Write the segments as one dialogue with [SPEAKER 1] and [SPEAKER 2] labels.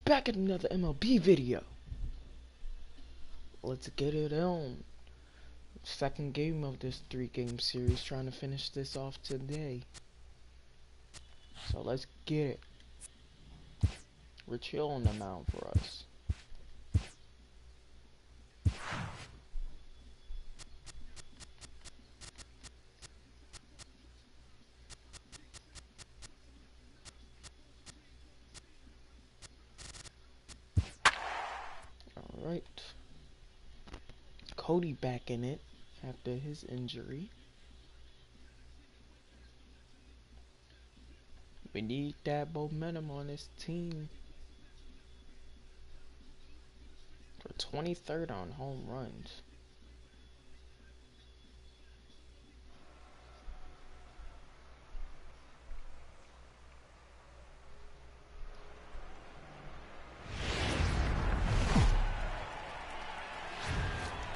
[SPEAKER 1] back at another MLB video. Let's get it on. Second game of this 3-game series, trying to finish this off today. So let's get it. Rich Hill on the mound for us. Alright. Cody back in it after his injury. We need that momentum on this team. For 23rd on home runs.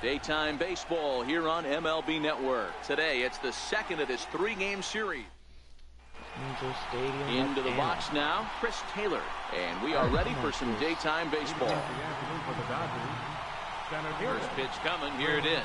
[SPEAKER 2] Daytime baseball here on MLB Network. Today, it's the second of this 3-game series. Into the box now, Chris Taylor. And we are ready for some daytime baseball. First pitch coming. Here it is.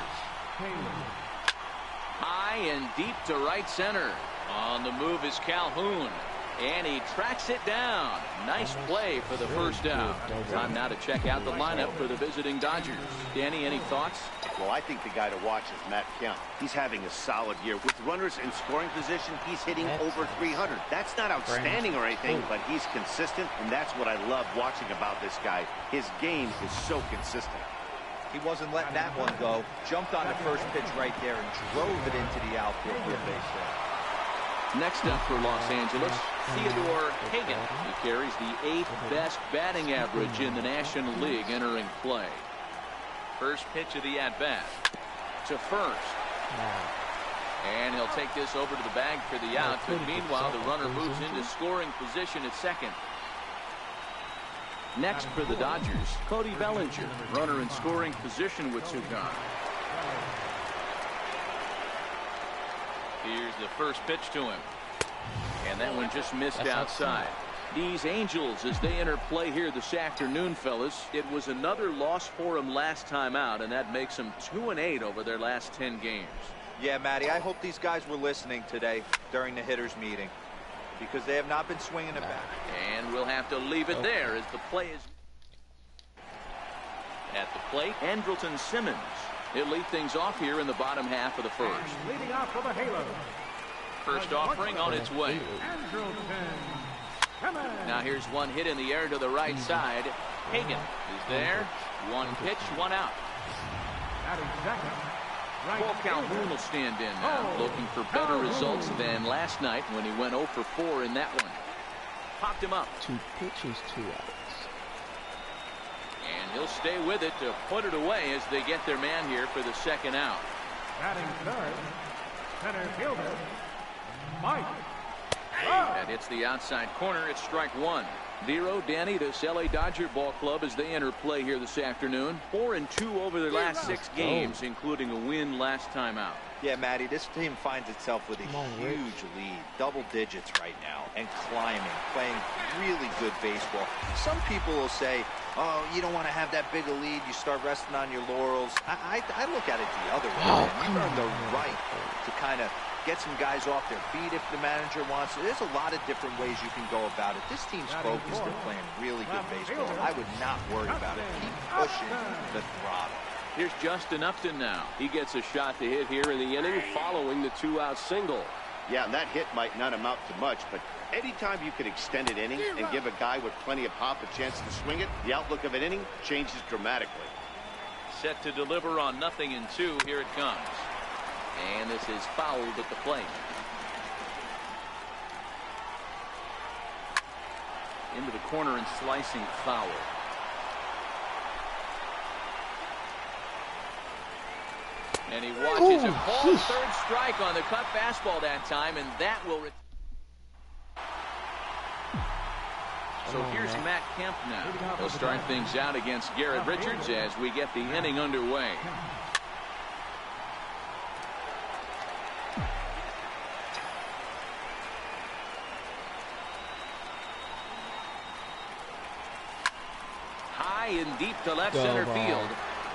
[SPEAKER 2] High and deep to right center. On the move is Calhoun. And he tracks it down. Nice play for the first out. Time now to check out the lineup for the visiting Dodgers. Danny, any thoughts?
[SPEAKER 3] Well, I think the guy to watch is Matt Kemp. He's having a solid year. With runners in scoring position, he's hitting over 300. That's not outstanding or anything, but he's consistent, and that's what I love watching about this guy. His game is so consistent.
[SPEAKER 4] He wasn't letting that one go. Jumped on the first pitch right there and drove it into the outfield for a base hit.
[SPEAKER 2] Next up for Los Angeles, Theodore Hagan. He carries the 8th best batting average in the National League entering play. First pitch of the at-bat to first. And he'll take this over to the bag for the out, but meanwhile the runner moves into scoring position at second. Next for the Dodgers, Cody Bellinger, runner in scoring position with two gone. Here's the first pitch to him. And that one just missed outside. These Angels, as they enter play here this afternoon, fellas, it was another loss for them last time out, and that makes them 2-8 over their last 10 games.
[SPEAKER 4] Yeah, Matty, I hope these guys were listening today during the hitters meeting, because they have not been swinging it back.
[SPEAKER 2] And we'll have to leave it there as the play is at the plate. Andrelton Simmons. He'll lead things off here in the bottom half of the first.
[SPEAKER 5] Leading off for the Halo.
[SPEAKER 2] First offering on its way. Now here's one hit in the air to the right side. Hagan is there. One pitch, one out. Paul Calhoun will stand in now, looking for better results than last night when he went 0 for 4 in that one. Popped him up.
[SPEAKER 1] 2 pitches, 2 outs.
[SPEAKER 2] And he'll stay with it to put it away as they get their man here for the second out.
[SPEAKER 5] Batting third, center fielder, Mike.
[SPEAKER 2] That hits the outside corner. It's strike one. Vero, Danny, this LA Dodger ball club as they enter play here this afternoon. 4-2 over their last 6 games, including a win last time out.
[SPEAKER 4] Yeah, Matty, this team finds itself with a huge lead, double digits right now, and climbing, playing really good baseball. Some people will say, oh, you don't want to have that big a lead, you start resting on your laurels. I look at it the other way. You earn the right to kind of get some guys off their feet if the manager wants to. There's a lot of different ways you can go about it. This team's focused and playing really good baseball. I would not worry about it. Keep pushing the throttle.
[SPEAKER 2] Here's Justin Upton now. He gets a shot to hit here in the inning following the 2-out single.
[SPEAKER 3] Yeah, and that hit might not amount to much, but anytime you can extend an inning and give a guy with plenty of pop a chance to swing it, the outlook of an inning changes dramatically.
[SPEAKER 2] Set to deliver on 0-2. Here it comes. And this is fouled at the plate. Into the corner and slicing foul. And he watches him call third strike on the cut fastball that time, and that will. So here's Matt Kemp now. He'll start things out against Garrett Richards as we get the inning underway. high and deep to left center field.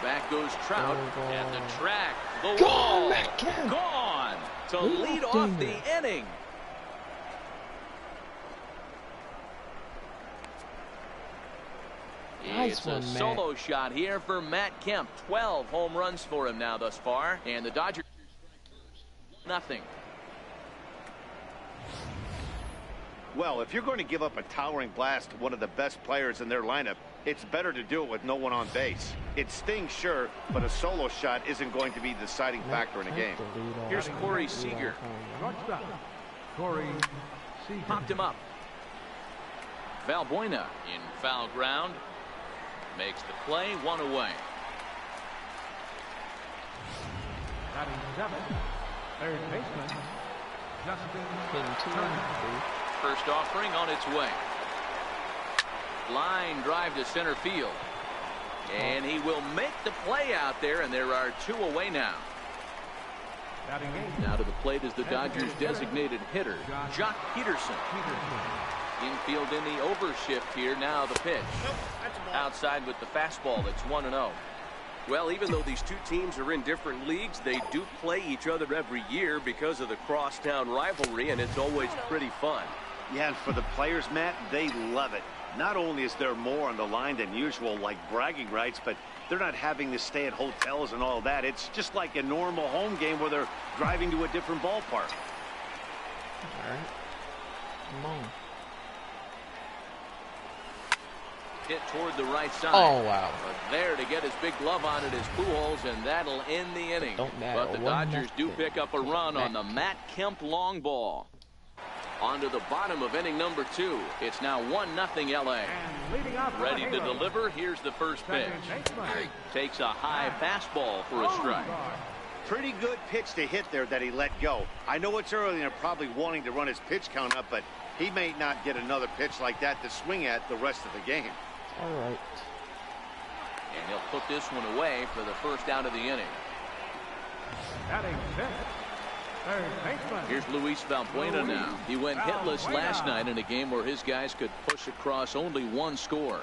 [SPEAKER 2] Back goes Trout at the track. The
[SPEAKER 1] Gone,
[SPEAKER 2] wall.
[SPEAKER 1] Matt Kemp.
[SPEAKER 2] Gone to lead off
[SPEAKER 1] dang
[SPEAKER 2] the
[SPEAKER 1] it.
[SPEAKER 2] inning.
[SPEAKER 1] Nice
[SPEAKER 2] It's
[SPEAKER 1] one,
[SPEAKER 2] a
[SPEAKER 1] Matt.
[SPEAKER 2] solo shot here for Matt Kemp. 12 home runs for him now thus far. And the Dodgers nothing.
[SPEAKER 3] Well, if you're going to give up a towering blast to one of the best players in their lineup, it's better to do it with no one on base. It stings, sure, but a solo shot isn't going to be the deciding factor in a game.
[SPEAKER 2] Here's Corey Seager.
[SPEAKER 5] Shortstop, Corey Seager.
[SPEAKER 2] Popped him up. Valbuena in foul ground. Makes the play, one away.
[SPEAKER 5] Batting seventh, third baseman, Justin Turner.
[SPEAKER 2] First offering on its way. Line drive to center field. And he will make the play out there, and there are two away now.
[SPEAKER 5] Batting eighth,
[SPEAKER 2] Now to the plate is the Dodgers' designated hitter, Jock Peterson. Infield in the overshift here. Now the pitch. Outside with the fastball. It's 1-0.
[SPEAKER 6] Well, even though these two teams are in different leagues, they do play each other every year because of the crosstown rivalry, and it's always pretty fun.
[SPEAKER 3] Yeah, and for the players, Matt, they love it. Not only is there more on the line than usual, like bragging rights, but they're not having to stay at hotels and all that. It's just like a normal home game where they're driving to a different ballpark.
[SPEAKER 1] All right. Come on.
[SPEAKER 2] Hit toward the right side.
[SPEAKER 1] Oh, wow.
[SPEAKER 2] But there to get his big glove on it is Pujols, and that'll end the inning.
[SPEAKER 1] Don't matter.
[SPEAKER 2] But the Dodgers do pick up a run on the Matt Kemp long ball. On to the bottom of inning number 2. It's now 1-0 LA.
[SPEAKER 5] and leading off for
[SPEAKER 2] Ready
[SPEAKER 5] the
[SPEAKER 2] to
[SPEAKER 5] Halos,
[SPEAKER 2] deliver. Here's the first pitch.
[SPEAKER 5] second baseman,
[SPEAKER 2] Takes a high fastball for a strike.
[SPEAKER 3] Pretty good pitch to hit there that he let go. I know it's early and they're probably wanting to run his pitch count up, but he may not get another pitch like that to swing at the rest of the game.
[SPEAKER 1] All right.
[SPEAKER 2] And he'll put this one away for the first out of the inning.
[SPEAKER 5] Batting fifth, third baseman,
[SPEAKER 2] Here's Luis Valbuena now. He went hitless last night in a game where his guys could push across only one score.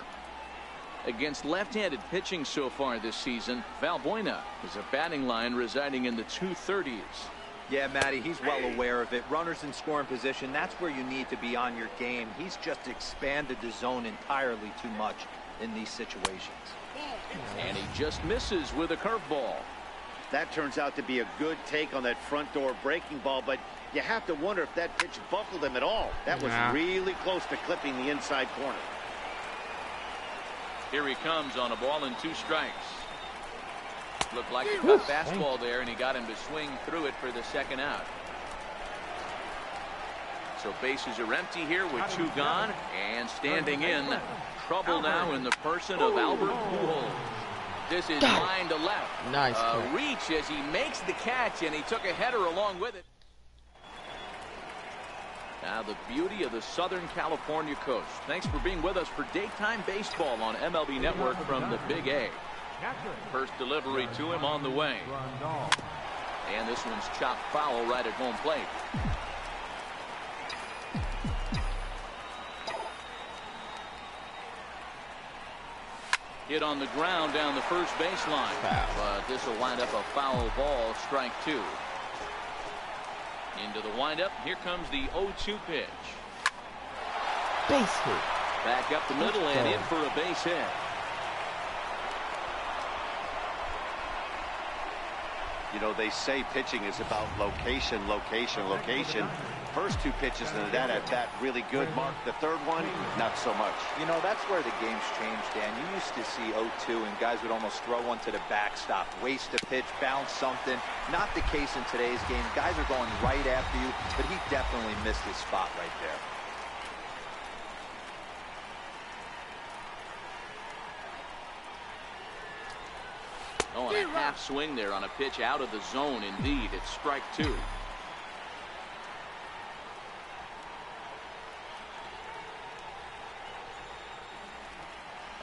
[SPEAKER 2] Against left-handed pitching so far this season, Valbuena is a batting line residing in the 230s.
[SPEAKER 4] Yeah, Matty, he's well aware of it. Runners in scoring position, that's where you need to be on your game. He's just expanded the zone entirely too much in these situations.
[SPEAKER 2] And he just misses with a curveball.
[SPEAKER 3] That turns out to be a good take on that front door breaking ball, but you have to wonder if that pitch buckled him at all. That was really close to clipping the inside corner.
[SPEAKER 2] Here he comes on a ball and 2 strikes. Looked like a cut fastball there, and he got him to swing through it for the second out. So bases are empty here with 2 gone, and standing in, trouble now in the person of Albert Pujols. This is line to left.
[SPEAKER 1] Nice
[SPEAKER 2] A
[SPEAKER 1] catch.
[SPEAKER 2] reach as he makes the catch, and he took a header along with it. Now the beauty of the Southern California coast. Thanks for being with us for daytime baseball on MLB Network from the Big A. First delivery to him on the way. And this one's chopped foul right at home plate. Hit on the ground down the first baseline. But this will wind up a foul ball, strike 2. Into the windup. Here comes the 0-2 pitch.
[SPEAKER 1] Base hit.
[SPEAKER 2] Back up the middle and in for a base hit.
[SPEAKER 3] You know, they say pitching is about location, location, location. First 2 pitches into that at bat, really good. Mark, the third one, not so much.
[SPEAKER 4] You know, that's where the game's changed, Dan. You used to see 0-2 and guys would almost throw one to the backstop, waste a pitch, bounce something. Not the case in today's game. Guys are going right after you, but he definitely missed his spot right there.
[SPEAKER 2] Oh, and a half swing there on a pitch out of the zone. Indeed, it's strike 2.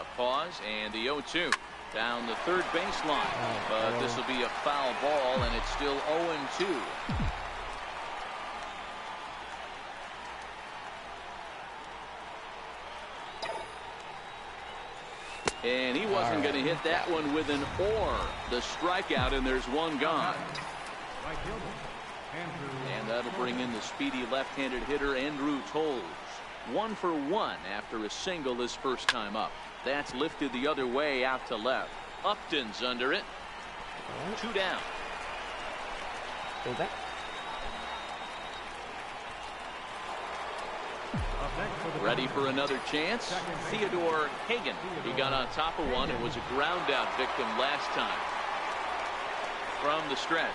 [SPEAKER 2] A pause and the 0-2 down the third baseline. But this will be a foul ball, and it's still 0-2. And he wasn't going to hit that one with an or. The strikeout, and there's one gone.
[SPEAKER 5] Right fielder, Andrew.
[SPEAKER 2] And that'll bring in the speedy left-handed hitter Andrew Tolles. 1 for 1 after a single his first time up. That's lifted the other way out to left. Upton's under it. 2 down.
[SPEAKER 1] Go back.
[SPEAKER 5] Up next for the
[SPEAKER 2] Ready for another chance? Theodore Hagan. He got on top of one and was a ground out victim last time. From the stretch.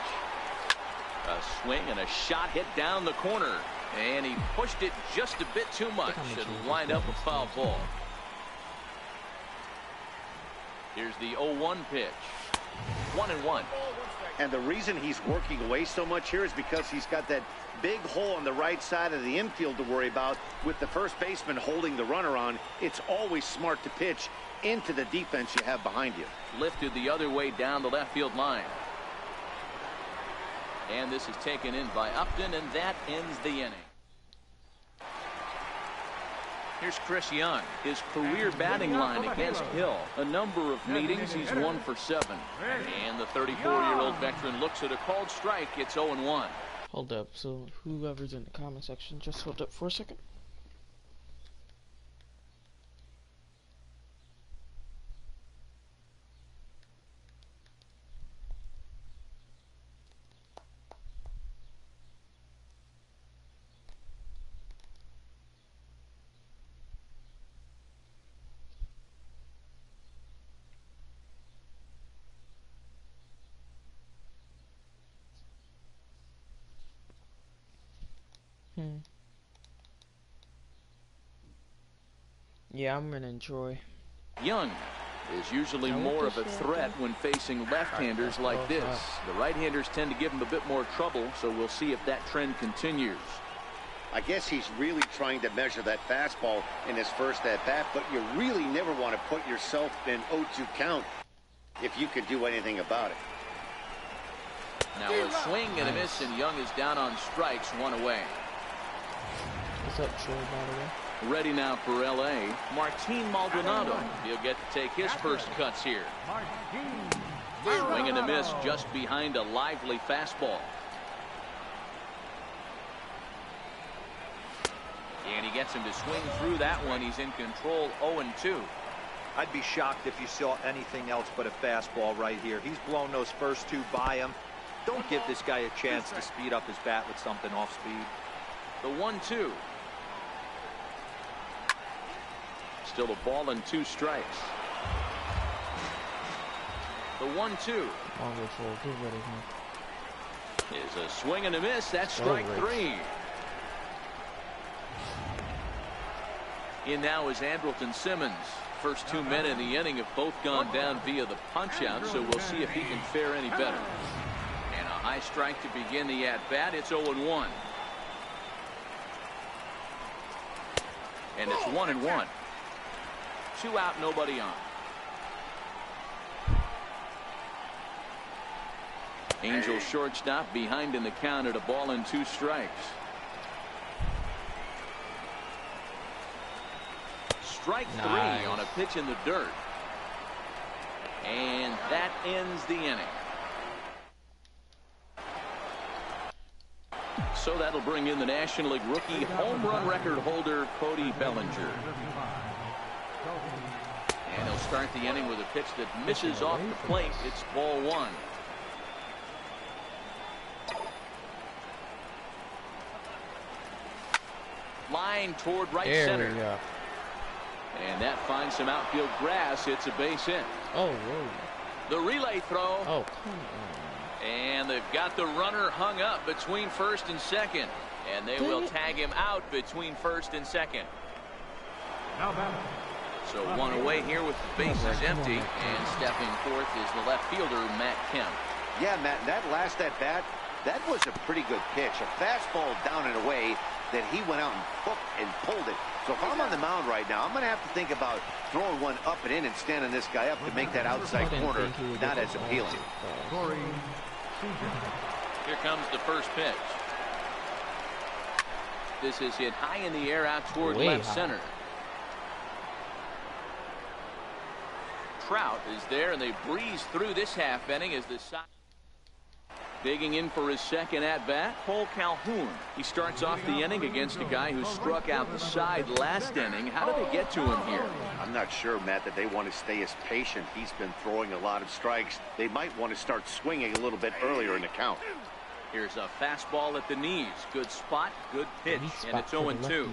[SPEAKER 2] A swing and a shot hit down the corner. And he pushed it just a bit too much. It'll wind up a foul ball. Here's the 0-1 pitch. 1-1.
[SPEAKER 3] And the reason he's working away so much here is because he's got that big hole on the right side of the infield to worry about. With the first baseman holding the runner on, it's always smart to pitch into the defense you have behind you.
[SPEAKER 2] Lifted the other way down the left field line. And this is taken in by Upton, and that ends the inning. Here's Chris Young, his career batting line against Hill. A number of meetings, he's 1 for 7. And the 34-year-old veteran looks at a called strike. It's 0-1.
[SPEAKER 1] Hold up. So whoever's in the comment section, just hold up for a second. Yeah, I'm gonna enjoy.
[SPEAKER 2] Young is usually more of a threat when facing left-handers like this. The right-handers tend to give him a bit more trouble, so we'll see if that trend continues.
[SPEAKER 3] I guess he's really trying to measure that fastball in his first at-bat, but you really never want to put yourself in 0-2 count if you could do anything about it.
[SPEAKER 2] Now a swing and a miss, and Young is down on strikes, 1 away.
[SPEAKER 1] What's up, Troy, by the way?
[SPEAKER 2] Ready now for L.A., Martin Maldonado. He'll get to take his first cuts here. Swing and a miss just behind a lively fastball. And he gets him to swing through that one. He's in control, 0-2.
[SPEAKER 4] I'd be shocked if you saw anything else but a fastball right here. He's blown those first 2 by him. Don't give this guy a chance to speed up his bat with something off speed.
[SPEAKER 2] The 1-2. Still a ball and 2 strikes. The 1-2 is a swing and a miss. That's strike 3. In now is Andrelton Simmons. First 2 men in the inning have both gone down via the punch-out, so we'll see if he can fare any better. And a high strike to begin the at-bat. It's 0-1. And it's 1-1. 2 out, nobody on. Angels shortstop behind in the count at a ball and 2 strikes. Strike 3 on a pitch in the dirt. And that ends the inning. So that'll bring in the National League rookie home run record holder Cody Bellinger. And he'll start the inning with a pitch that misses off the plate. It's ball 1. Line toward right center. And that finds some outfield grass. It's a base hit.
[SPEAKER 1] Oh, whoa.
[SPEAKER 2] The relay throw.
[SPEAKER 1] Oh, come on.
[SPEAKER 2] And they've got the runner hung up between first and second. And they will tag him out between first and second. So 1 away here with the bases empty. And stepping forth is the left fielder, Matt Kemp.
[SPEAKER 3] Yeah, Matt, that last at-bat, that was a pretty good pitch. A fastball down and away that he went out and hooked and pulled it. So if I'm on the mound right now, I'm going to have to think about throwing one up and in and standing this guy up to make that outside corner not as appealing.
[SPEAKER 2] Here comes the first pitch. This is hit high in the air out toward left center. Trout is there, and they breeze through this half inning as the side. Digging in for his second at-bat, Cole Calhoun. He starts off the inning against a guy who struck out the side last inning. How did they get to him here?
[SPEAKER 3] I'm not sure, Matt, that they want to stay as patient. He's been throwing a lot of strikes. They might want to start swinging a little bit earlier in the count.
[SPEAKER 2] Here's a fastball at the knees. Good spot, good pitch, and it's 0-2.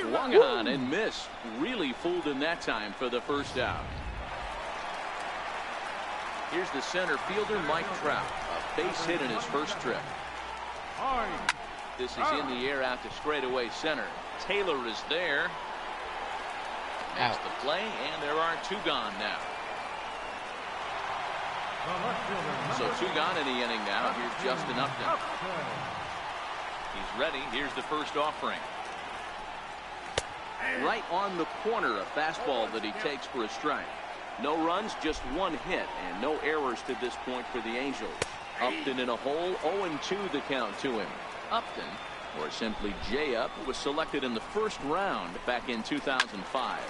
[SPEAKER 2] Swung on and missed. Really fooled him that time for the first out. Here's the center fielder, Mike Trout. A base hit in his first trip. This is in the air out to straightaway center. Taylor is there. Makes the play, and there are two gone now. So two gone in the inning now. Here's Justin Upton. He's ready. Here's the first offering. Right on the corner, a fastball that he takes for a strike. No runs, just one hit, and no errors to this point for the Angels. Upton in a hole, 0-2 the count to him. Upton, or simply J-Up, was selected in the first round back in 2005.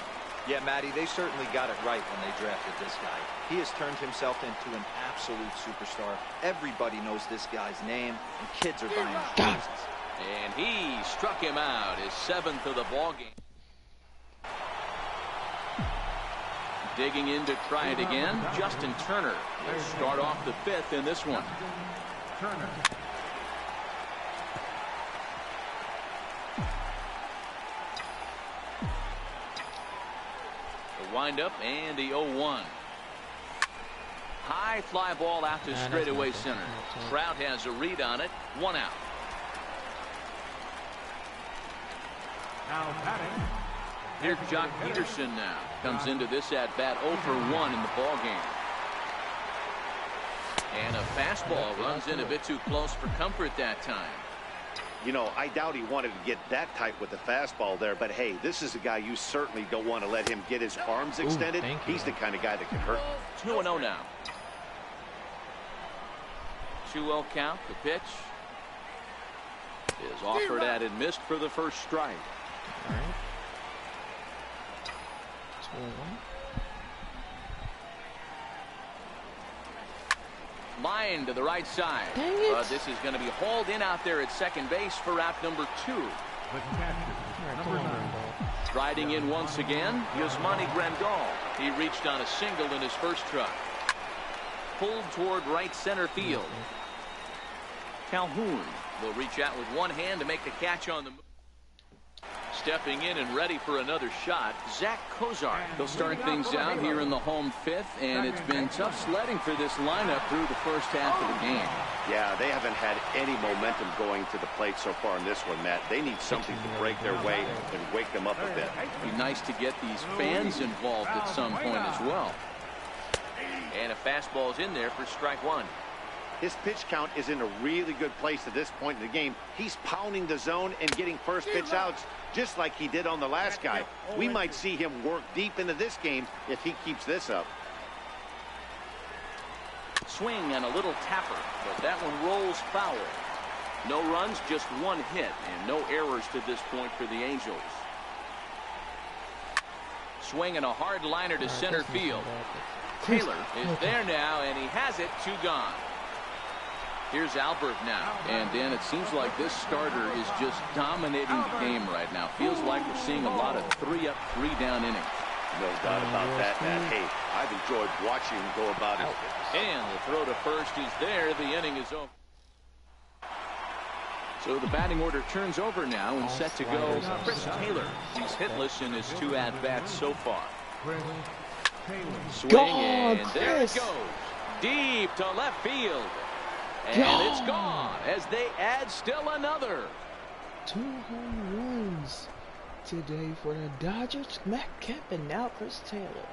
[SPEAKER 4] Yeah, Matty, they certainly got it right when they drafted this guy. He has turned himself into an absolute superstar. Everybody knows this guy's name, and kids are buying his jerseys.
[SPEAKER 2] And he struck him out, his 7th of the ballgame. Digging in to try it again, Justin Turner will start off the 5th in this one. The windup and the 0-1. High fly ball out to straightaway center. Trout has a read on it. 1 out.
[SPEAKER 5] Now batting.
[SPEAKER 2] Here's Jock Peterson now. Comes into this at-bat 0 for 1 in the ballgame. And a fastball runs in a bit too close for comfort that time.
[SPEAKER 3] You know, I doubt he wanted to get that tight with the fastball there, but hey, this is a guy you certainly don't want to let him get his arms extended. He's the kind of guy that can hurt.
[SPEAKER 2] 2-0 now. 2-0 count. The pitch is offered at and missed for the first strike.
[SPEAKER 1] All right.
[SPEAKER 2] Line to the right side. But this is going to be hauled in out there at second base for out number 2.
[SPEAKER 5] The catcher, number 9.
[SPEAKER 2] Riding in once again, Yasmani Grandal. He reached on a single in his first try. Pulled toward right center field. Calhoun will reach out with one hand to make the catch on the move. Stepping in and ready for another shot, Zach Kozar. He'll start things out here in the home 5th, and it's been tough sledding for this lineup through the first half of the game.
[SPEAKER 3] Yeah, they haven't had any momentum going to the plate so far in this one, Matt. They need something to break their way and wake them up a bit.
[SPEAKER 2] It'd be nice to get these fans involved at some point as well. And a fastball's in there for strike 1.
[SPEAKER 3] His pitch count is in a really good place at this point in the game. He's pounding the zone and getting first pitch outs just like he did on the last guy. We might see him work deep into this game if he keeps this up.
[SPEAKER 2] Swing and a little tapper, but that one rolls foul. No runs, just one hit, and no errors to this point for the Angels. Swing and a hard liner to center field. Taylor is there now, and he has it. 2 gone. Here's Albert now, and then it seems like this starter is just dominating the game right now. Feels like we're seeing a lot of 3-up, 3-down innings.
[SPEAKER 3] No doubt about that, Matt. Hey, I've enjoyed watching him go about it.
[SPEAKER 2] And the throw to first is there. The inning is over. So the batting order turns over now and set to go Chris Taylor. He's hitless in his 2 at-bats so far. Swing, and there it goes. Deep to left field. And it's gone as they add still another.
[SPEAKER 1] 2 home runs today for the Dodgers. Matt Kemp and now Chris Taylor.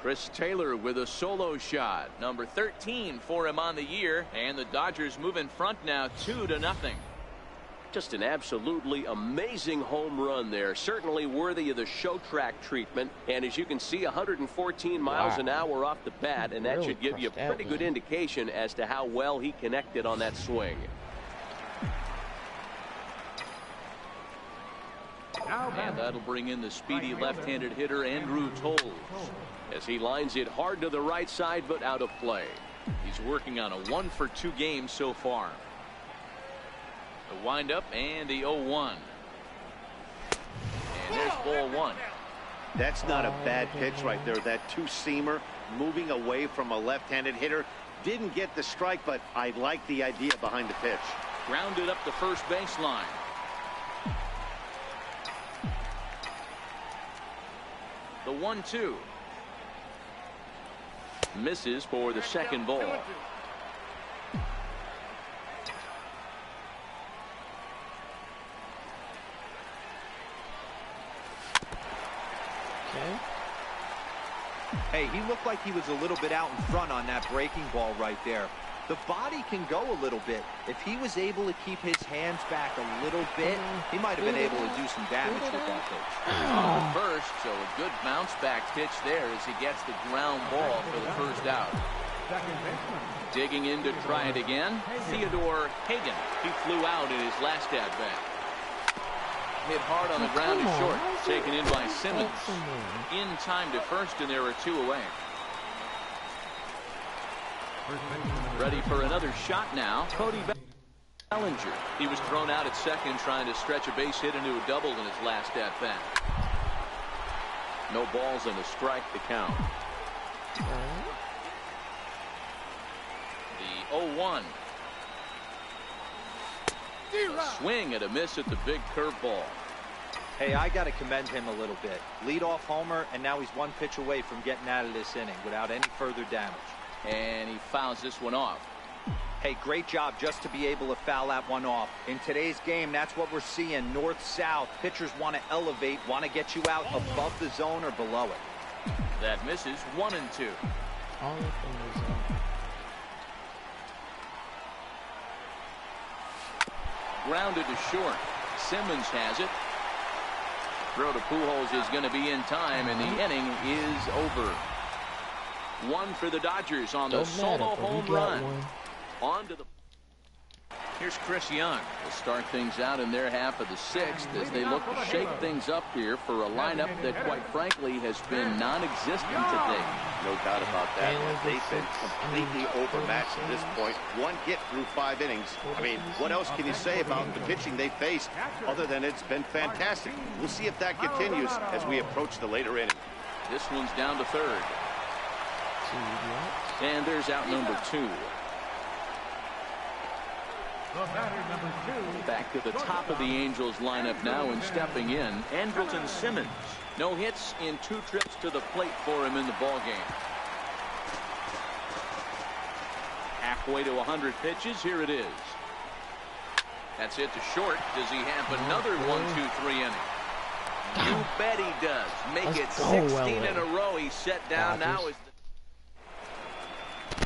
[SPEAKER 2] Chris Taylor with a solo shot. Number 13 for him on the year. And the Dodgers move in front now 2-0.
[SPEAKER 6] Just an absolutely amazing home run there. Certainly worthy of the show track treatment. And as you can see, 114 miles an hour off the bat, and that should give you a pretty good indication as to how well he connected on that swing.
[SPEAKER 2] And that'll bring in the speedy left-handed hitter Andrew Toles as he lines it hard to the right side, but out of play. He's working on a 1-for-2 game so far. The windup and the 0-1. And there's ball one.
[SPEAKER 3] That's not a bad pitch right there. That two-seamer moving away from a left-handed hitter. Didn't get the strike, but I like the idea behind the pitch.
[SPEAKER 2] Grounded up the first baseline. The 1-2. Misses for the second ball.
[SPEAKER 1] Okay.
[SPEAKER 4] Hey, he looked like he was a little bit out in front on that breaking ball right there. The body can go a little bit. If he was able to keep his hands back a little bit, he might have been able to do some damage with that pitch.
[SPEAKER 2] First, so a good bounce back pitch there as he gets the ground ball for the first out. Digging in to try it again, Theodore Hagen. He flew out in his last at bat. Hit hard on the ground and short. Taken in by Simmons. In time to first, and there are two away. Ready for another shot now. Cody Bellinger. He was thrown out at second trying to stretch a base hit into a double in his last at bat. No balls and a strike to count. The 0-1. A swing and a miss at the big curveball.
[SPEAKER 4] Hey, I got to commend him a little bit. Leadoff homer, and now he's one pitch away from getting out of this inning without any further damage.
[SPEAKER 2] And he fouls this one off.
[SPEAKER 4] Hey, great job just to be able to foul that one off. In today's game, that's what we're seeing. North-south. Pitchers want to elevate, want to get you out above the zone or below it.
[SPEAKER 2] That misses 1-2.
[SPEAKER 1] All of them is
[SPEAKER 2] Grounded to short. Simmons has it. Throw to Pujols is going to be in time, and the inning is over. One for the Dodgers on the solo home run. On to the. Here's Chris Young. Will start things out in their half of the sixth as they look to shake things up here for a lineup that, quite frankly, has been non-existent today.
[SPEAKER 3] No doubt about that. They've been completely overmatched at this point. One hit through 5 innings. I mean, what else can you say about the pitching they faced other than it's been fantastic? We'll see if that continues as we approach the later inning.
[SPEAKER 2] This one's down to third. And there's out number 2. Back to the top of the Angels lineup now, and stepping in, Andrelton Simmons. No hits in 2 trips to the plate for him in the ballgame. Halfway to 100 pitches, here it is. That's it to short. Does he have another 1-2-3 inning? You bet he does. Make it 16 in a row. He's set down now.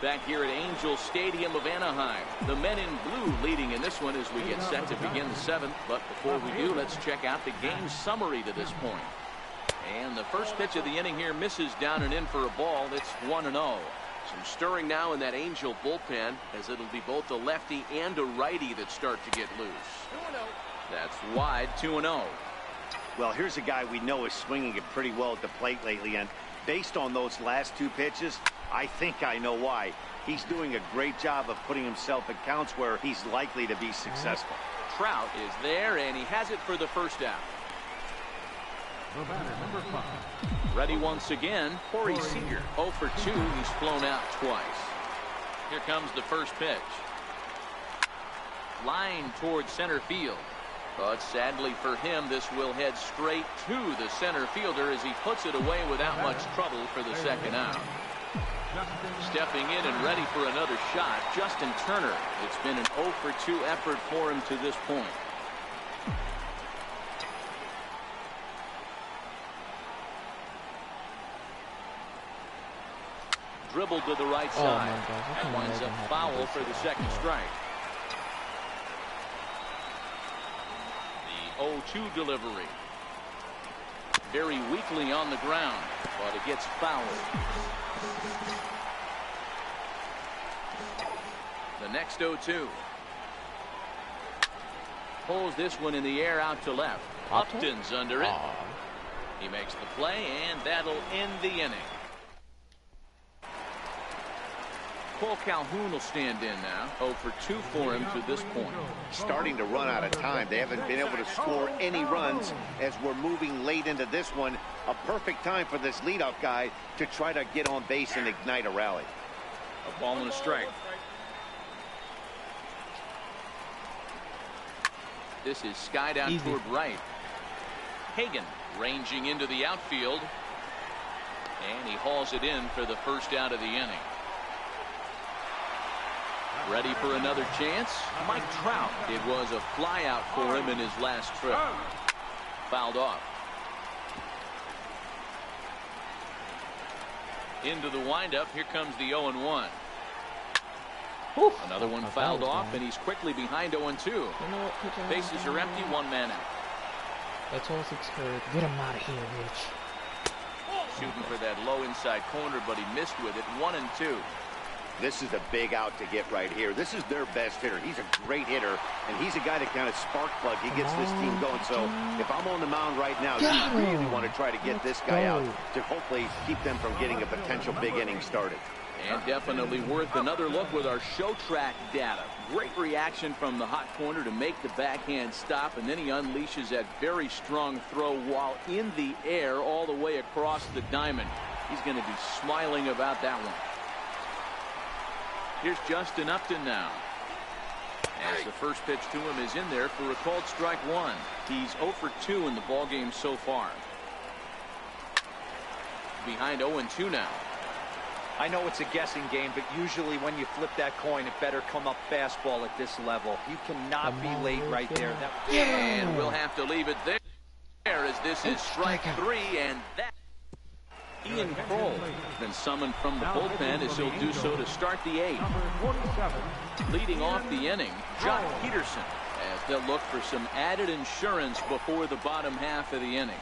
[SPEAKER 2] Back here at Angel Stadium of Anaheim, the men in blue leading in this one as we get set to begin the 7th. But before we do, let's check out the game summary to this point. And the first pitch of the inning here misses down and in for a ball. It's 1-0. Some stirring now in that Angel bullpen, as it'll be both a lefty and a righty that start to get loose. That's wide, 2-0.
[SPEAKER 3] Well, here's a guy we know is swinging it pretty well at the plate lately, and based on those last 2 pitches, I think I know why. He's doing a great job of putting himself at counts where he's likely to be successful.
[SPEAKER 2] Trout is there, and he has it for the first out.
[SPEAKER 5] Number 5.
[SPEAKER 2] Ready once again, Corey Seager. 0 for 2. He's flown out twice. Here comes the first pitch. Line towards center field. But sadly for him, this will head straight to the center fielder as he puts it away without much trouble for the second out. Stepping in and ready for another shot, Justin Turner. It's been an 0 for 2 effort for him to this point. Dribbled to the right side. That winds up foul for the second strike. The 0-2 delivery. Very weakly on the ground, but it gets fouled. The next 0-2. Pulls this one in the air out to left. Upton's under it. He makes the play, and that'll end the inning. Cole Calhoun will stand in now. 0 for 2 for him to this point.
[SPEAKER 3] Starting to run out of time. They haven't been able to score any runs as we're moving late into this one. A perfect time for this leadoff guy to try to get on base and ignite a rally.
[SPEAKER 2] A ball and a strike. This is skied out toward right. Hagan ranging into the outfield. And he hauls it in for the first out of the inning. Ready for another chance? Mike Trout. It was a fly out for him in his last trip. Fouled off. Into the windup. Here comes the 0-1. Another one fouled off, and he's quickly behind 0-2. Bases are empty, 1 man out.
[SPEAKER 1] That's all 6 hurt. Get him out of here, Rich.
[SPEAKER 2] Shooting for that low inside corner, but he missed with it. 1-2.
[SPEAKER 3] This is a big out to get right here. This is their best hitter. He's a great hitter, and he's a guy that kind of spark plug. He gets this team going. So if I'm on the mound right now, you really want to try to get this guy out to hopefully keep them from getting a potential big inning started.
[SPEAKER 2] And definitely worth another look with our show track data. Great reaction from the hot corner to make the backhand stop, and then he unleashes that very strong throw while in the air all the way across the diamond. He's going to be smiling about that one. Here's Justin Upton now. As the first pitch to him is in there for a called strike 1. He's 0 for 2 in the ballgame so far. Behind 0-2 now.
[SPEAKER 4] I know it's a guessing game, but usually when you flip that coin, it better come up fastball at this level. You cannot be late right there.
[SPEAKER 2] And we'll have to leave it there as this is strike 3, and that Ian Kroll been summoned from the bullpen as he'll do so to start the 8th. Leading off the inning, Jock Peterson, as they'll look for some added insurance before the bottom half of the inning.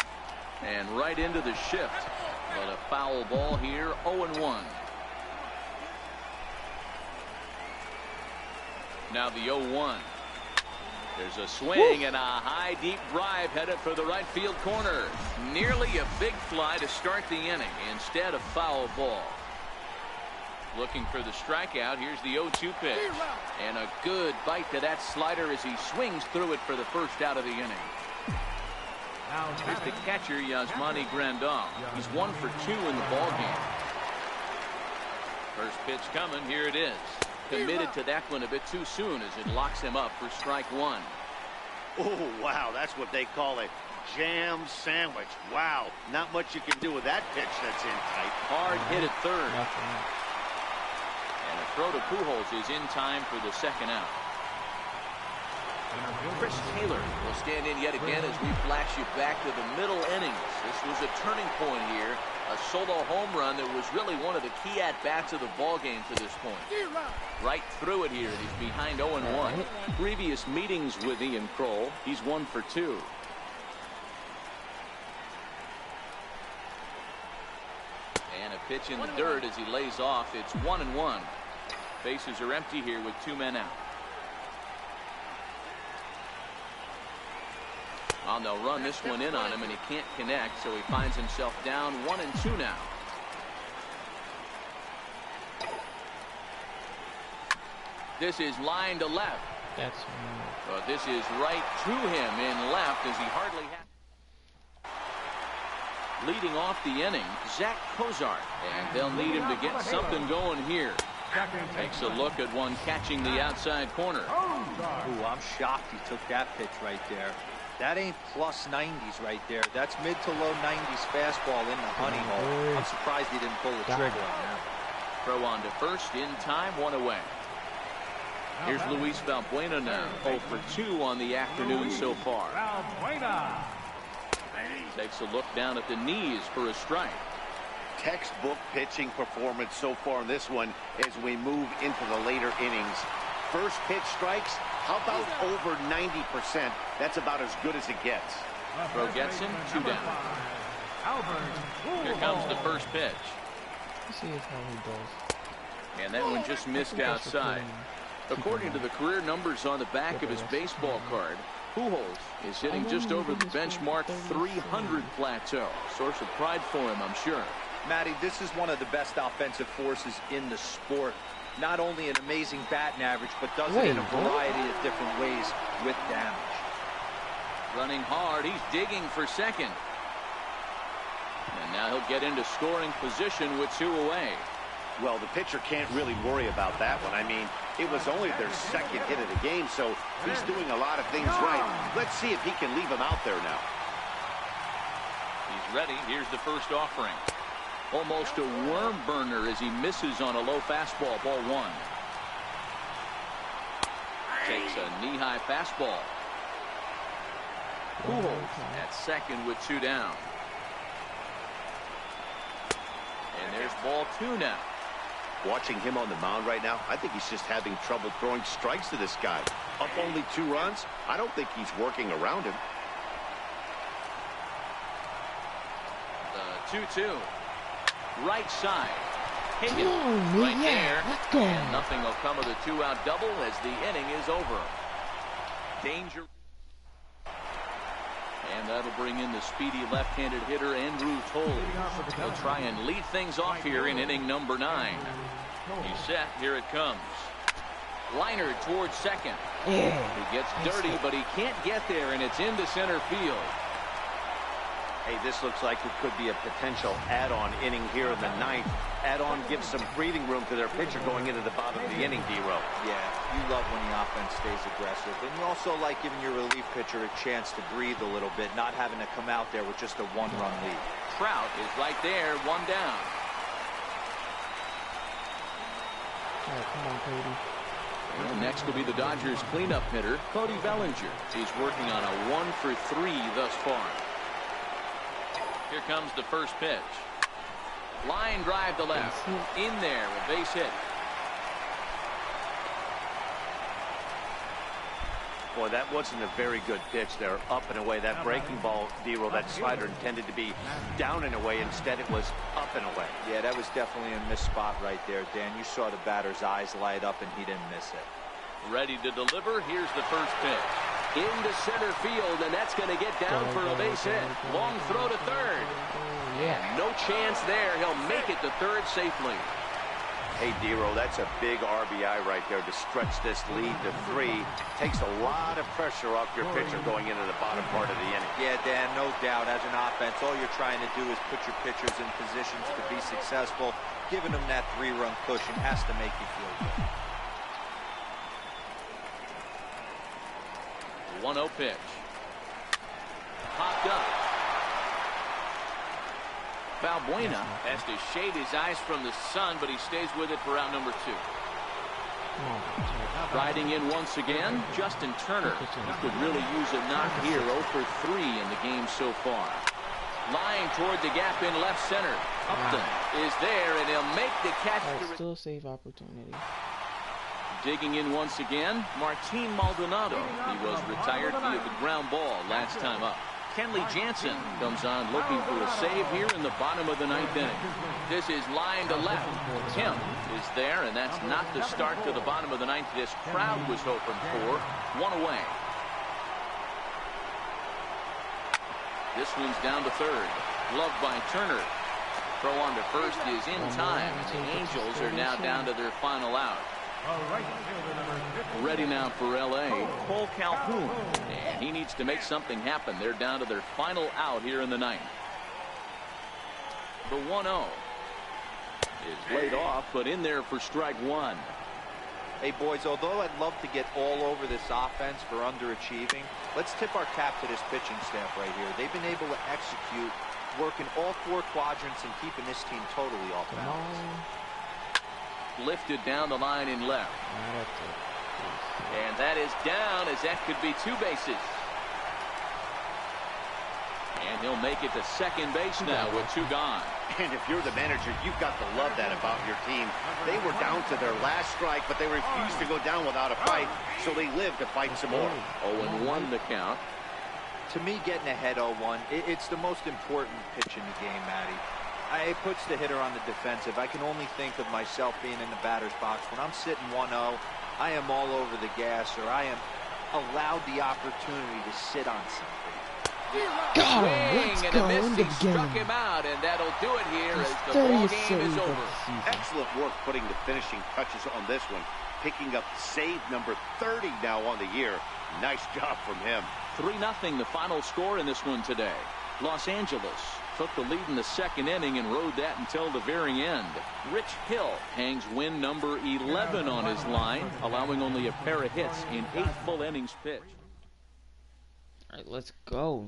[SPEAKER 2] And right into the shift, but a foul ball here, 0-1. Now the 0-1. There's a swing and a high deep drive headed for the right field corner. Nearly a big fly to start the inning. Instead a foul ball. Looking for the strikeout. Here's the 0-2 pitch. And a good bite to that slider as he swings through it for the first out of the inning. Here's the catcher, Yasmani Grandal. He's 1 for 2 in the ballgame. First pitch coming. Here it is. Committed to that one a bit too soon as it locks him up for strike 1.
[SPEAKER 3] Oh, wow. That's what they call a jam sandwich. Wow. Not much you can do with that pitch that's in tight.
[SPEAKER 2] Hard hit at third. And a throw to Pujols is in time for the second out. Chris Taylor will stand in yet again as we flash you back to the middle innings. This was a turning point here. A solo home run that was really one of the key at-bats of the ballgame to this point. Right through it here. He's behind 0-1. Previous meetings with Ian Kroll, he's 1 for 2. And a pitch in the dirt as he lays off. It's 1-1. Bases are empty here with 2 men out. Well, they'll run this one in on him, and he can't connect, so he finds himself down 1-2 now. This is line to left. This is right to him in left as he hardly has. Leading off the inning, Zach Cozart, and they'll need him to get something going here. Takes a look at one catching the outside corner.
[SPEAKER 4] Ooh, I'm shocked he took that pitch right there. That ain't plus 90s right there. That's mid to low 90s fastball in the honey hole. I'm surprised he didn't pull the trigger on that.
[SPEAKER 2] Throw on to first in time, 1 away. Here's Luis Valbuena now, 0 for 2 on the afternoon so far. Takes a look down at the knees for a strike.
[SPEAKER 3] Textbook pitching performance so far in this one as we move into the later innings. First pitch strikes, how about over 90%? That's about as good as it gets.
[SPEAKER 2] Throw gets him, 2 down. Here comes the first pitch.
[SPEAKER 1] Let's see how he does.
[SPEAKER 2] And that one just missed outside. According to the career numbers on the back of his baseball card, Pujols is hitting just over the benchmark 300 plateau. Source of pride for him, I'm sure.
[SPEAKER 4] Matty, this is one of the best offensive forces in the sport. Not only an amazing batting average, but does it in a variety of different ways with damage.
[SPEAKER 2] Running hard, he's digging for second. And now he'll get into scoring position with 2 away.
[SPEAKER 3] Well, the pitcher can't really worry about that one. I mean, it was only their second hit of the game, so he's doing a lot of things right. Let's see if he can leave him out there now.
[SPEAKER 2] He's ready. Here's the first offering. Almost a worm burner as he misses on a low fastball, ball 1. Takes a knee-high fastball. Pujols at second with 2 down. And there's ball 2 now.
[SPEAKER 3] Watching him on the mound right now, I think he's just having trouble throwing strikes to this guy. Up only 2 runs. I don't think he's working around him.
[SPEAKER 2] The 2-2. Right side. Higgins right there. And nothing will come of the 2-out double as the inning is over. Danger. And that'll bring in the speedy left-handed hitter Andrew Toll. He'll try and lead things off here in inning number 9. He's set. Here it comes. Liner towards second. He gets dirty, but he can't get there, and it's into center field.
[SPEAKER 3] Hey, this looks like it could be a potential add-on inning here in the 9th. Add-on gives some breathing room to their pitcher going into the bottom of the inning, D-Row.
[SPEAKER 4] Yeah, you love when the offense stays aggressive. And you also like giving your relief pitcher a chance to breathe a little bit, not having to come out there with just a 1-run lead.
[SPEAKER 2] Trout is right there, 1 down.
[SPEAKER 1] All right, come on, Cody.
[SPEAKER 2] And next will be the Dodgers cleanup hitter, Cody Bellinger. He's working on a 1-for-3 thus far. Here comes the first pitch. Line drive to left. In there, a base hit.
[SPEAKER 3] Boy, that wasn't a very good pitch there. Up and away. That breaking ball, D-Row, that slider intended to be down and away. Instead, it was up and away.
[SPEAKER 4] Yeah, that was definitely a missed spot right there, Dan. You saw the batter's eyes light up, and he didn't miss it.
[SPEAKER 2] Ready to deliver. Here's the first pitch. Into center field, and that's going to get down for a base hit. Long throw to third.
[SPEAKER 1] Yeah.
[SPEAKER 2] No chance there. He'll make it to third safely.
[SPEAKER 3] Hey, D-Row, that's a big RBI right there to stretch this lead to 3. Takes a lot of pressure off your pitcher going into the bottom part of the inning.
[SPEAKER 4] Yeah, Dan, no doubt. As an offense, all you're trying to do is put your pitchers in positions to be successful. Giving them that 3-run cushion has to make you feel good.
[SPEAKER 2] 1-0 pitch. Popped up. Valbuena has to shade his eyes from the sun, but he stays with it for out number 2. Riding in once again, Justin Turner. He could really use a knock here. 0-for-3 in the game so far. Line toward the gap in left center. Upton is there, and he'll make the catch.
[SPEAKER 1] Still save opportunity.
[SPEAKER 2] Digging in once again, Martin Maldonado. He was retired via the ground ball last time up. Kenley Jansen comes on looking for a save here in the bottom of the 9th inning. This is line to left. Tim is there, and that's not the start to the bottom of the 9th this crowd was hoping for. 1 away. This one's down to third. Gloved by Turner. Throw on to first is in time. The Angels are now down to their final out. Ready now for L.A., Cole Calhoun. And he needs to make something happen. They're down to their final out here in the 9th. The 1-0 is laid off, but in there for strike 1.
[SPEAKER 4] Hey, boys, although I'd love to get all over this offense for underachieving, let's tip our cap to this pitching staff right here. They've been able to execute, working all 4 quadrants and keeping this team totally off balance.
[SPEAKER 2] Lifted down the line in left. And that is down, as that could be 2 bases. And he'll make it to second base now with 2 gone.
[SPEAKER 3] And if you're the manager, you've got to love that about your team. They were down to their last strike, but they refused to go down without a fight, so they lived to fight some more.
[SPEAKER 2] 0-1 the count.
[SPEAKER 4] To me, getting ahead 0-1, it's the most important pitch in the game, Matty. It puts the hitter on the defensive. I can only think of myself being in the batter's box. When I'm sitting 1-0, I am all over the gas, or I am allowed the opportunity to sit on something.
[SPEAKER 1] Got him. Let's go. End of
[SPEAKER 2] Struck
[SPEAKER 1] game.
[SPEAKER 2] him out, and that'll do it here
[SPEAKER 1] His
[SPEAKER 2] as the ball
[SPEAKER 1] 30th
[SPEAKER 2] game
[SPEAKER 1] save
[SPEAKER 2] is
[SPEAKER 1] of
[SPEAKER 2] over.
[SPEAKER 1] the season.
[SPEAKER 3] Excellent work putting the finishing touches on this one. Picking up save number 30 now on the year. Nice job from him.
[SPEAKER 2] 3-0 the final score in this one today. Los Angeles took the lead in the second inning and rode that until the very end. Rich Hill hangs win number 11 on his line, allowing only a pair of hits in 8 full innings pitched.
[SPEAKER 1] All right, let's go.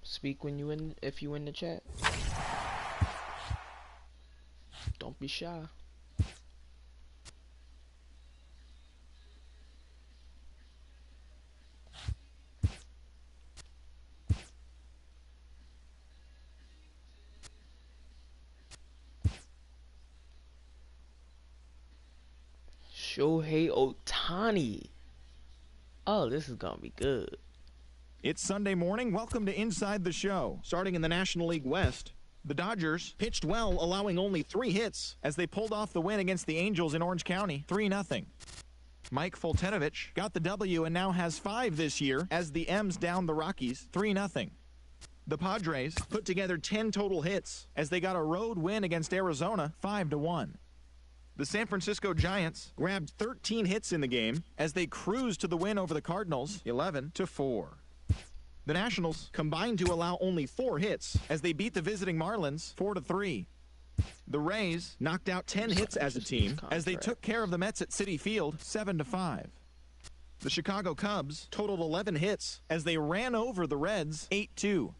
[SPEAKER 1] Speak when you in, if you in the chat. Don't be shy. Shohei Ohtani. Oh, this is gonna be good.
[SPEAKER 7] It's Sunday morning. Welcome to Inside the Show. Starting in the National League West, the Dodgers pitched well, allowing only 3 hits as they pulled off the win against the Angels in Orange County, 3-0. Mike Foltynewicz got the W and now has 5 this year as the M's down the Rockies, 3-0. The Padres put together 10 total hits as they got a road win against Arizona, 5-1. The San Francisco Giants grabbed 13 hits in the game as they cruised to the win over the Cardinals, 11-4. The Nationals combined to allow only 4 hits as they beat the visiting Marlins 4-3. The Rays knocked out 10 hits as a team as they took care of the Mets at Citi Field 7-5. The Chicago Cubs totaled 11 hits as they ran over the Reds 8-2.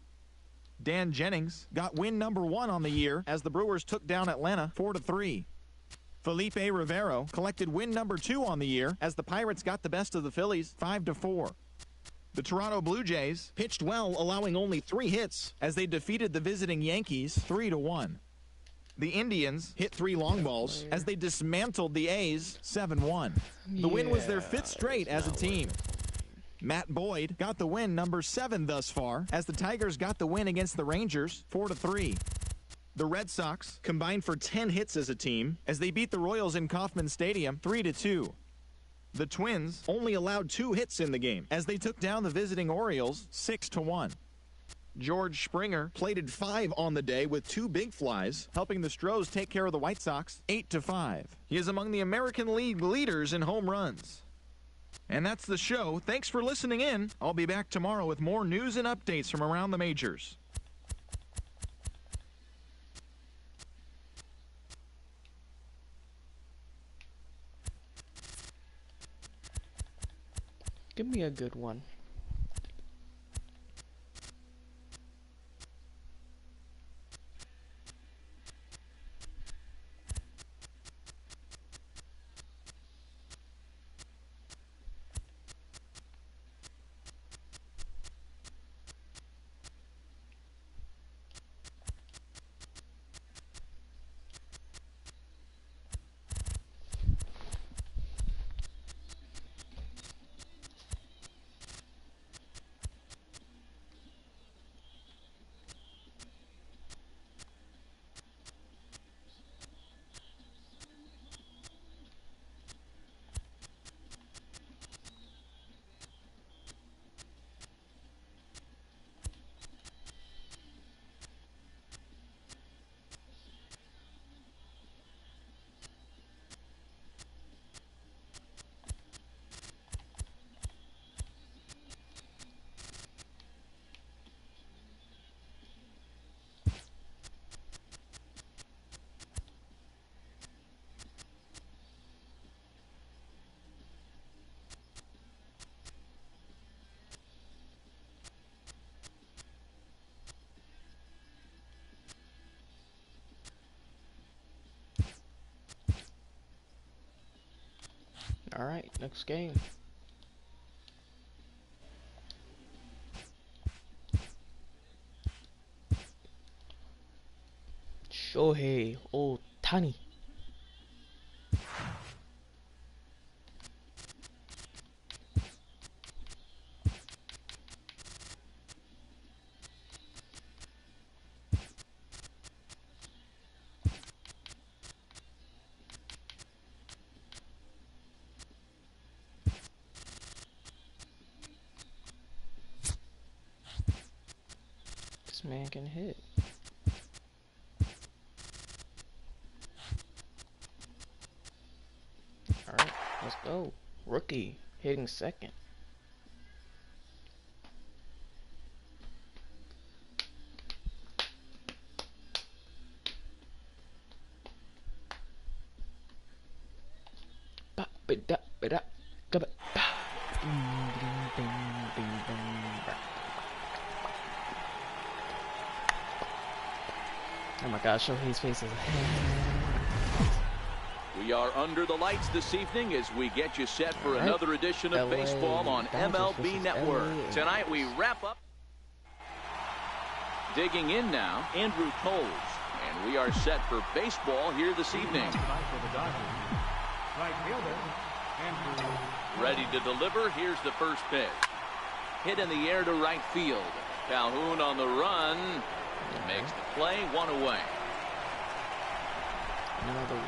[SPEAKER 7] Dan Jennings got win number 1 on the year as the Brewers took down Atlanta 4-3. Felipe Rivero collected win number 2 on the year as the Pirates got the best of the Phillies 5-4. The Toronto Blue Jays pitched well, allowing only 3 hits as they defeated the visiting Yankees 3-1. The Indians hit 3 long balls as they dismantled the A's 7-1. The win was their 5th straight as a team. Matt Boyd got the win number 7 thus far as the Tigers got the win against the Rangers 4-3. The Red Sox combined for 10 hits as a team as they beat the Royals in Kauffman Stadium 3-2. The Twins only allowed 2 hits in the game as they took down the visiting Orioles 6-1. George Springer plated 5 on the day with 2 big flies, helping the Stros take care of the White Sox 8-5. He is among the American League leaders in home runs. And that's the show. Thanks for listening in. I'll be back tomorrow with more news and updates from around the majors.
[SPEAKER 1] Give me a good one. Alright, next game. Shohei Ohtani. man can hit. Alright, let's go. Rookie hitting second. Oh my gosh, Shohei's face is
[SPEAKER 2] We are under the lights this evening as we get you set for another edition of baseball on MLB Network. Tonight we wrap up. Digging in now, Andrew Toles. And we are set for baseball here this evening. Ready to deliver. Here's the first pitch. Hit in the air to right field. Calhoun on the run. Makes the play, 1 away.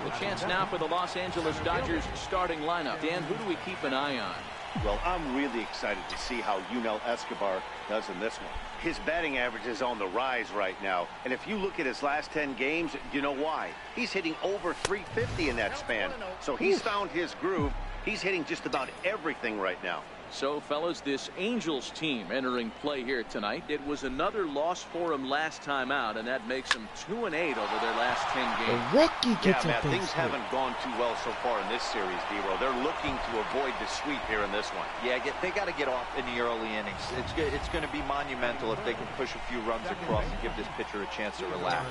[SPEAKER 2] The chance now for the Los Angeles Dodgers starting lineup. Dan, who do we keep an eye on?
[SPEAKER 3] Well, I'm really excited to see how Yunel Escobar does in this one. His batting average is on the rise right now. And if you look at his last 10 games, you know why. He's hitting over 350 in that span. So he's found his groove. He's hitting just about everything right now.
[SPEAKER 2] So, fellas, this Angels team entering play here tonight. It was another loss for them last time out, and that makes them 2-8 over their last 10 games.
[SPEAKER 1] The rookie gets
[SPEAKER 3] Matt, things haven't gone too well so far in this series, D-Row. They're looking to avoid the sweep here in this one.
[SPEAKER 4] Yeah, they got to get off in the early innings. It's going to be monumental if they can push a few runs across and give this pitcher a chance to relax.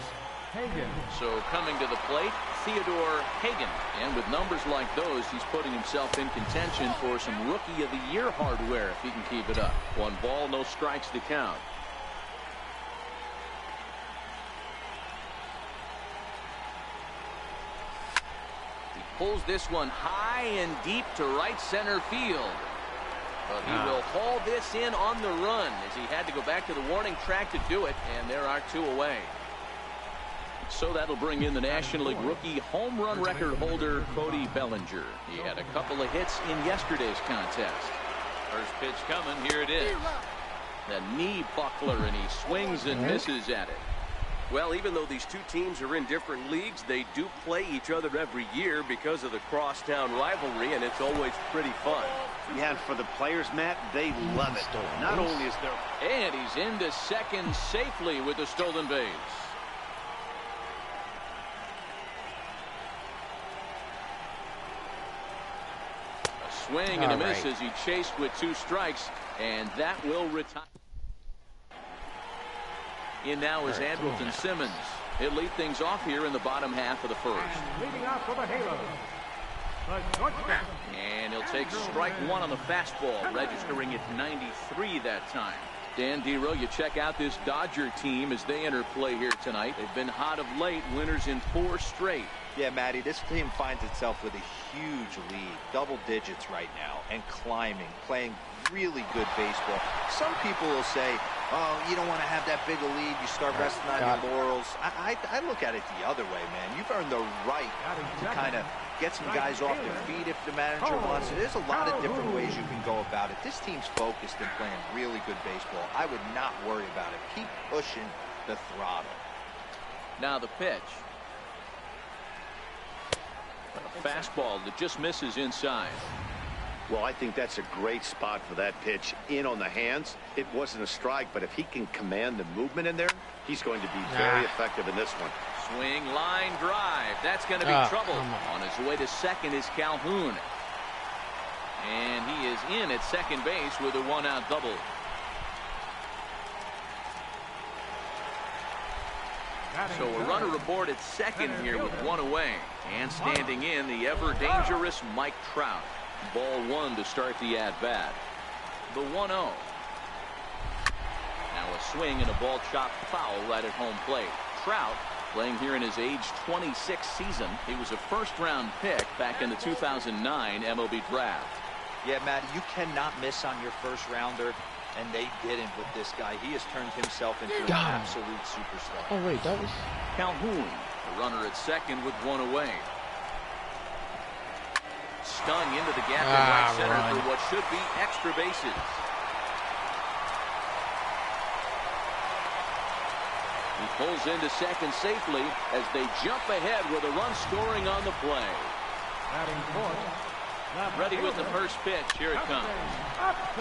[SPEAKER 2] So coming to the plate, Theodore Hagen. And with numbers like those, he's putting himself in contention for some Rookie of the Year hardware if he can keep it up. 1 ball, no strikes to count. He pulls this one high and deep to right center field. But he will haul this in on the run as he had to go back to the warning track to do it. And there are 2 away. So that'll bring in the National League rookie home run record holder, Cody Bellinger. He had a couple of hits in yesterday's contest. First pitch coming, here it is. The knee buckler, and he swings and misses at it.
[SPEAKER 6] Well, even though these two teams are in different leagues, they do play each other every year because of the crosstown rivalry, and it's always pretty fun.
[SPEAKER 3] Yeah, and for the players, Matt, they love it. Not only is there...
[SPEAKER 2] And he's into second safely with the stolen base. Swing and a miss as he chased with 2 strikes, and that will retire. In now is Andrelton Simmons. He'll lead things off here in the bottom half of the first.
[SPEAKER 5] Leading off for the Halos, the shortstop.
[SPEAKER 2] And he'll take strike 1 on the fastball, registering at 93 that time. Dan D-Row, you check out this Dodger team as they enter play here tonight. They've been hot of late, winners in 4 straight.
[SPEAKER 4] Yeah, Matty, this team finds itself with a huge lead, double digits right now, and climbing, playing really good baseball. Some people will say, oh, you don't want to have that big a lead, you start resting on your laurels. I look at it the other way, man. You've earned the right to kind of get some guys off their feet if the manager wants it. There's a lot of different ways you can go about it. This team's focused and playing really good baseball. I would not worry about it. Keep pushing the throttle.
[SPEAKER 2] Now the pitch. A fastball that just misses inside.
[SPEAKER 3] Well, I think that's a great spot for that pitch. In on the hands. It wasn't a strike, but if he can command the movement in there, he's going to be very effective in this one.
[SPEAKER 2] Swing, line drive. That's going to be trouble. On his way to second is Calhoun. And he is in at second base with a 1-out double. So a runner aboard at second here with 1 away. And standing in, the ever-dangerous Mike Trout. Ball 1 to start the at-bat. The 1-0. Now a swing and a ball chopped foul right at home plate. Trout playing here in his age 26 season. He was a first-round pick back in the 2009 MLB draft.
[SPEAKER 4] Yeah, Matty, you cannot miss on your first-rounder. And they didn't with this guy. He has turned himself into an absolute superstar.
[SPEAKER 1] Oh, wait, that was...
[SPEAKER 2] Calhoun, the runner at second with 1 away. Stung into the gap in right center for what should be extra bases. He pulls into second safely as they jump ahead with a run scoring on the play. Ready with the first pitch. Here it comes.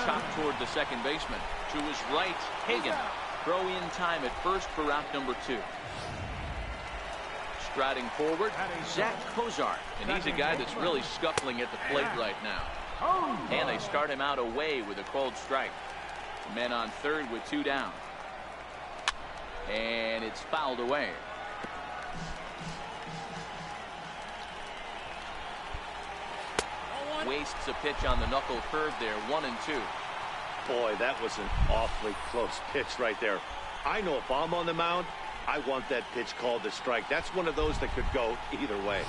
[SPEAKER 2] Chopped toward the second baseman. To his right, Hagan. Throw in time at first for out number 2. Striding forward, Zach Kozart. And he's a guy that's really scuffling at the plate right now. And they start him out away with a cold strike. Men on third with 2 down. And it's fouled away. Wastes a pitch on the knuckle curve there. 1-2.
[SPEAKER 3] Boy, that was an awfully close pitch right there. I know if I'm on the mound, I want that pitch called a strike. That's one of those that could go either way.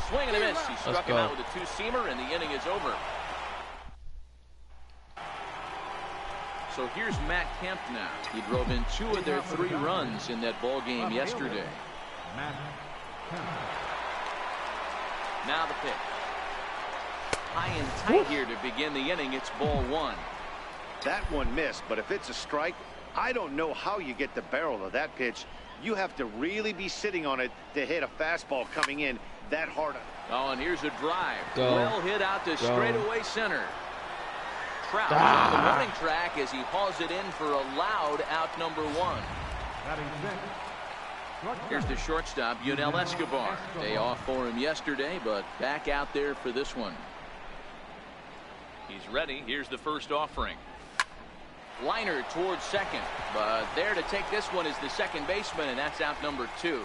[SPEAKER 2] Swing and a miss. He struck him out with a 2-seamer, and the inning is over. So here's Matt Kemp now. He drove in 2 of their 3 runs in that ball game yesterday. Now the pitch. High and tight here to begin the inning. It's ball 1.
[SPEAKER 3] That one missed, but if it's a strike, I don't know how you get the barrel of that pitch. You have to really be sitting on it to hit a fastball coming in that hard.
[SPEAKER 2] Oh, and here's a drive. Well hit out to straightaway center. Trout on the running track as he hauls it in for a loud out number 1. Here's the shortstop, Yunel Escobar. Day off for him yesterday, but back out there for this one. He's ready. Here's the first offering. Liner towards second, but there to take this one is the second baseman, and that's out number 2.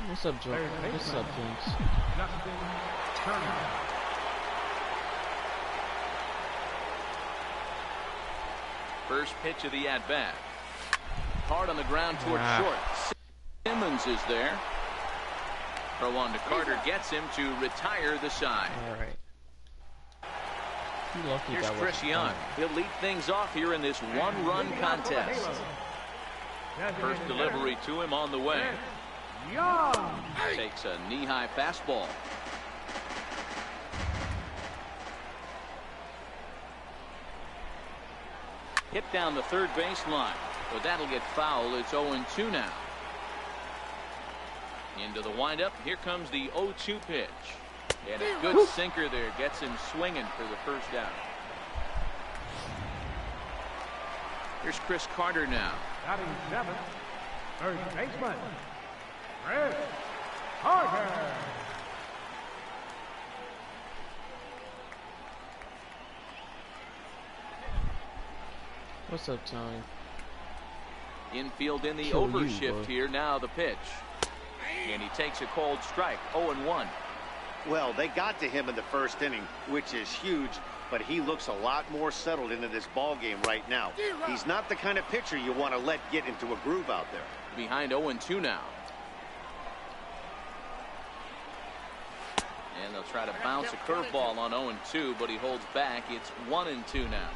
[SPEAKER 1] What's up, Joe? What's up, James?
[SPEAKER 2] First pitch of the at-bat. Hard on the ground toward short. Simmons is there. Throw on to Carter gets him to retire the side.
[SPEAKER 1] All right.
[SPEAKER 2] Here's Chris Young. He'll lead things off here in this 1-run contest. First delivery to him on the way. Takes a knee-high fastball. Hit down the third baseline. But that'll get foul. It's 0-2 now. Into the windup. Here comes the 0-2 pitch. And a good sinker there gets him swinging for the first down. Here's Chris Carter now.
[SPEAKER 5] Batting 7, third baseman, Chris Carter.
[SPEAKER 1] What's up, Tony?
[SPEAKER 2] Infield in the overshift here. Now the pitch. And he takes a cold strike. 0-1.
[SPEAKER 3] Well, they got to him in the first inning, which is huge, but he looks a lot more settled into this ball game right now. He's not the kind of pitcher you want to let get into a groove out there.
[SPEAKER 2] Behind 0-2 now. And they'll try to bounce a curveball on 0-2, but he holds back. It's 1-2 now.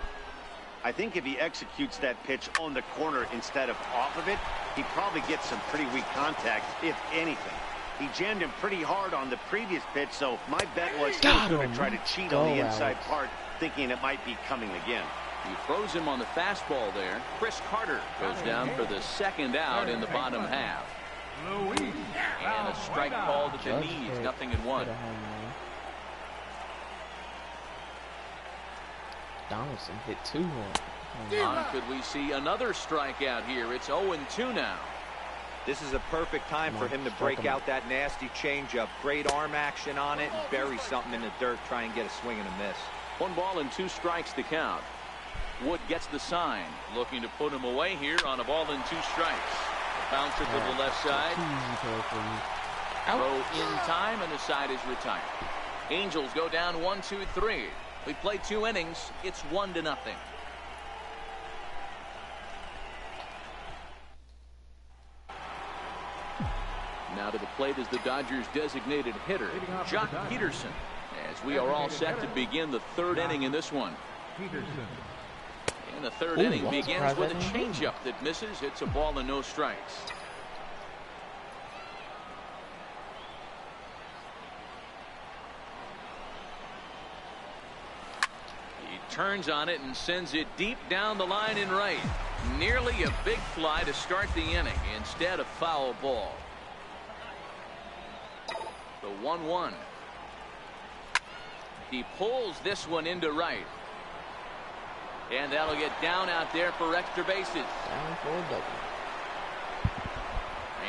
[SPEAKER 3] I think if he executes that pitch on the corner instead of off of it, he probably gets some pretty weak contact, if anything. He jammed him pretty hard on the previous pitch, so my bet was he was going to try to cheat on the inside part, thinking it might be coming again.
[SPEAKER 2] He throws him on the fastball there. Chris Carter goes down for the second out in the bottom half. And a strike called at the knees. 0-1.
[SPEAKER 1] Donaldson hit 2
[SPEAKER 2] Could we see another strikeout here? It's 0-2 now.
[SPEAKER 4] This is a perfect time for him to break out that nasty changeup. Great arm action on it and bury something in the dirt. Try and get a swing and a miss. 1 ball and 2 strikes to count. Wood gets the sign. Looking to put him away here on a ball and 2 strikes. A bouncer to the left side. Throw in time and the side is retired. Angels go down 1-2-3. We played 2 innings. It's 1-0. Now to the plate is the Dodgers' designated hitter, Jock Peterson, as we are all set to begin the 3rd inning in this one. And the 3rd inning begins with a changeup that misses. It's a ball and no strikes. He
[SPEAKER 2] turns on it and sends it deep down the line in right. Nearly a big fly to start the inning. Instead, a foul ball. The 1-1. He pulls this one into right. And that'll get down out there for extra bases.
[SPEAKER 1] Down for a double.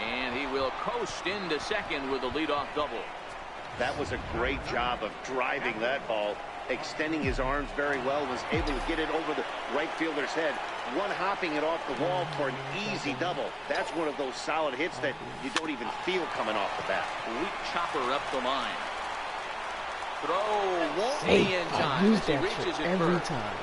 [SPEAKER 2] And he will coast into second with a leadoff double.
[SPEAKER 3] That was a great job of driving that ball, extending his arms very well, was able to get it over the right fielder's head, one-hopping it off the wall for an easy double. That's one of those solid hits that you don't even feel coming off the bat.
[SPEAKER 2] Weak chopper up the line. Throw won't be in time as he reaches it
[SPEAKER 1] every
[SPEAKER 2] first.
[SPEAKER 1] time.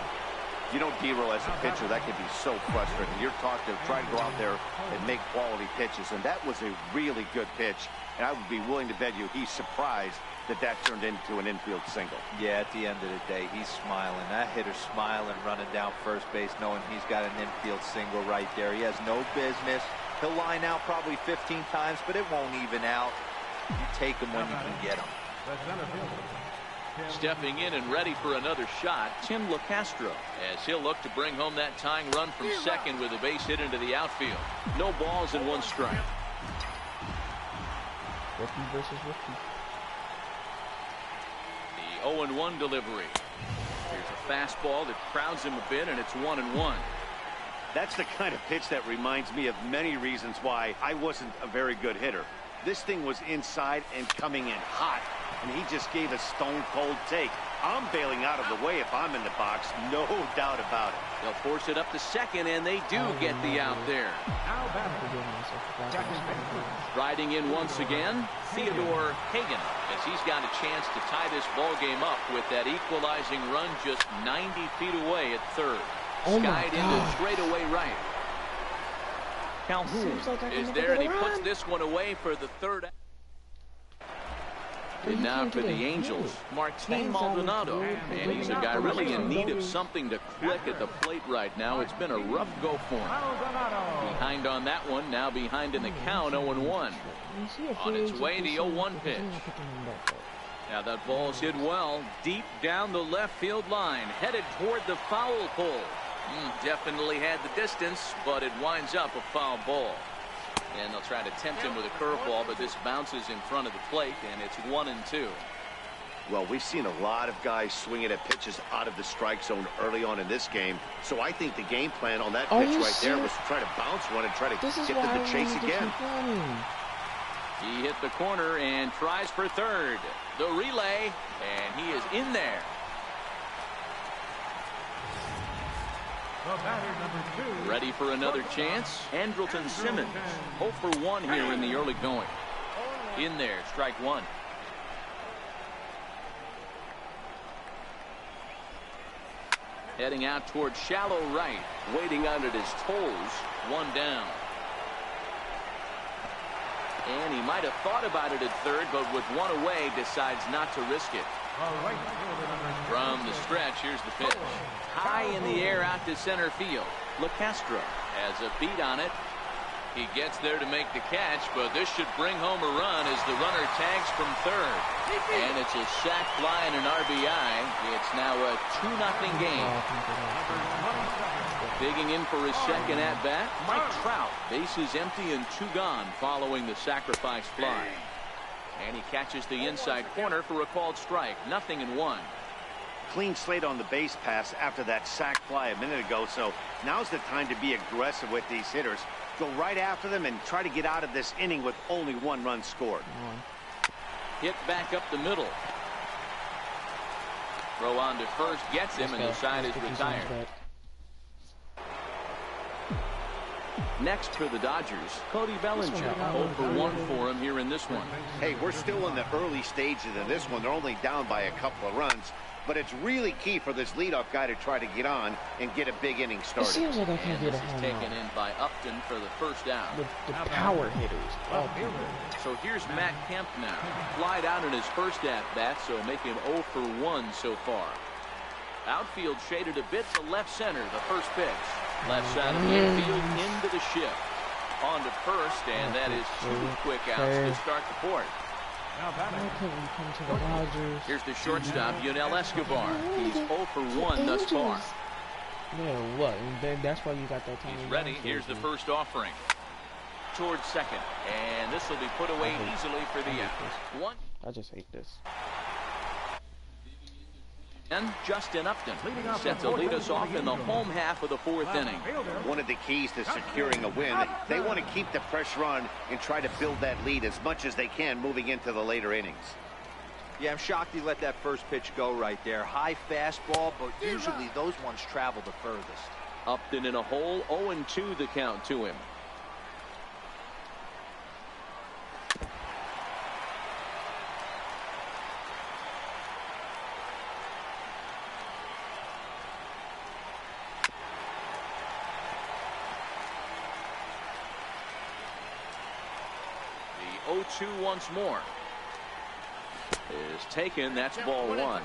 [SPEAKER 3] You know, D-Roll, as a pitcher, that can be so frustrating. You're trying to go out there and make quality pitches, and that was a really good pitch. And I would be willing to bet you he's surprised that that turned into an infield single.
[SPEAKER 4] Yeah, at the end of the day, he's smiling. That hitter's smiling, running down first base, knowing he's got an infield single right there. He has no business. He'll line out probably 15 times, but it won't even out. You take him when you can get him.
[SPEAKER 2] Stepping in and ready for another shot, Tim LeCastro, as he'll look to bring home that tying run from second with a base hit into the outfield. No balls and one strike.
[SPEAKER 1] Rookie versus rookie.
[SPEAKER 2] The 0-1 delivery. Here's a fastball that crowds him a bit, and it's 1-1.
[SPEAKER 3] That's the kind of pitch that reminds me of many reasons why I wasn't a very good hitter. This thing was inside and coming in hot, and he just gave a stone-cold take. I'm bailing out of the way if I'm in the box, no doubt about it.
[SPEAKER 2] They'll force it up to second, and they do get the out there. Riding in once again, Theodore Hagen, as he's got a chance to tie this ball game up with that equalizing run just 90 feet away at third. Skied into straightaway right. Calhoun is there, and he puts this one away for the third. And now for the Angels, Martin Maldonado, and he's a guy really in need of something to click at the plate right now. It's been a rough go for him. Behind on that one, now behind in the count, 0-1. On its way, the 0-1 pitch. Now that ball's hit well, deep down the left field line, headed toward the foul pole. Definitely had the distance, but it winds up a foul ball. And they'll try to tempt him with a curveball, but this bounces in front of the plate, and it's 1-2.
[SPEAKER 3] Well, we've seen a lot of guys swinging at pitches out of the strike zone early on in this game. So I think the game plan on that pitch right there was to try to bounce one and try to get to the chase again.
[SPEAKER 2] He hit the corner and tries for third. The relay, and he is in there. Ready for another chance. Andrelton Simmons, 0 for 1 here in the early going. In there, strike one. Heading out toward shallow right, waiting on it his toes. One down. And he might have thought about it at third, but with one away, decides not to risk it. From the stretch, here's the pitch. High in the air out to center field. LeCastro has a beat on it. He gets there to make the catch, but this should bring home a run as the runner tags from third. And it's a sac fly and an RBI. It's now a 2-0 game. Digging in for his second at-bat, Mike Trout. Bases empty and 2 gone following the sacrifice fly. And he catches the inside corner for a called strike. 0-1.
[SPEAKER 3] Clean slate on the base pass after that sac fly a minute ago, so now's the time to be aggressive with these hitters. Go right after them and try to get out of this inning with only 1 run scored.
[SPEAKER 2] Hit back up the middle. Throw on to first, gets him, and the side is retired. Next for the Dodgers, Cody Bellinger. 0 for 1 for him here in this one.
[SPEAKER 3] Hey, we're still in the early stages of this one. They're only down by a couple of runs. But it's really key for this leadoff guy to try to get on and get a big inning started.
[SPEAKER 1] It seems like I can't get a home run.
[SPEAKER 2] Taken in by Upton for the first out.
[SPEAKER 1] The power hitters.
[SPEAKER 2] So here's Matt Kemp now. Flied out in his first at-bat, so make him 0 for 1 so far. Outfield shaded a bit to left center, the first pitch. Left side of the infield into the shift. On to first, and that is 2 quick outs to start the fourth.
[SPEAKER 5] Now batting.
[SPEAKER 1] Why couldn't we come to the Dodgers?
[SPEAKER 2] Here's the shortstop, Yunel Escobar. He's 0 for 1 thus far.
[SPEAKER 1] Yeah, what? And then that's why you got that time.
[SPEAKER 2] He's ready. Here's the first offering. Towards second. And this will be put away easily for the out. One.
[SPEAKER 1] I just hate this.
[SPEAKER 2] And Justin Upton set to lead us off in the home half of the fourth inning.
[SPEAKER 3] One of the keys to securing a win, they want to keep the pressure on and try to build that lead as much as they can moving into the later innings.
[SPEAKER 4] Yeah, I'm shocked he let that first pitch go right there. High fastball, but usually those ones travel the furthest.
[SPEAKER 2] Upton in a hole, 0-2 the count to him. The 0-2 once more. Is taken. That's ball one.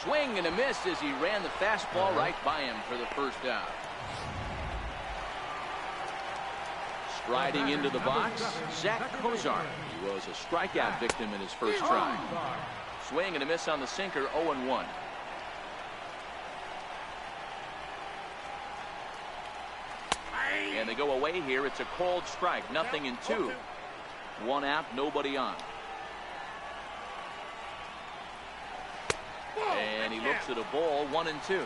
[SPEAKER 2] Swing and a miss as he ran the fastball right by him for the first out. Striding into the box, Zach Kozar. He was a strikeout victim in his first try. Swing and a miss on the sinker, 0-1. And they go away here. It's a called strike. 0-2. One out, nobody on. And he looks at a ball, 1-2.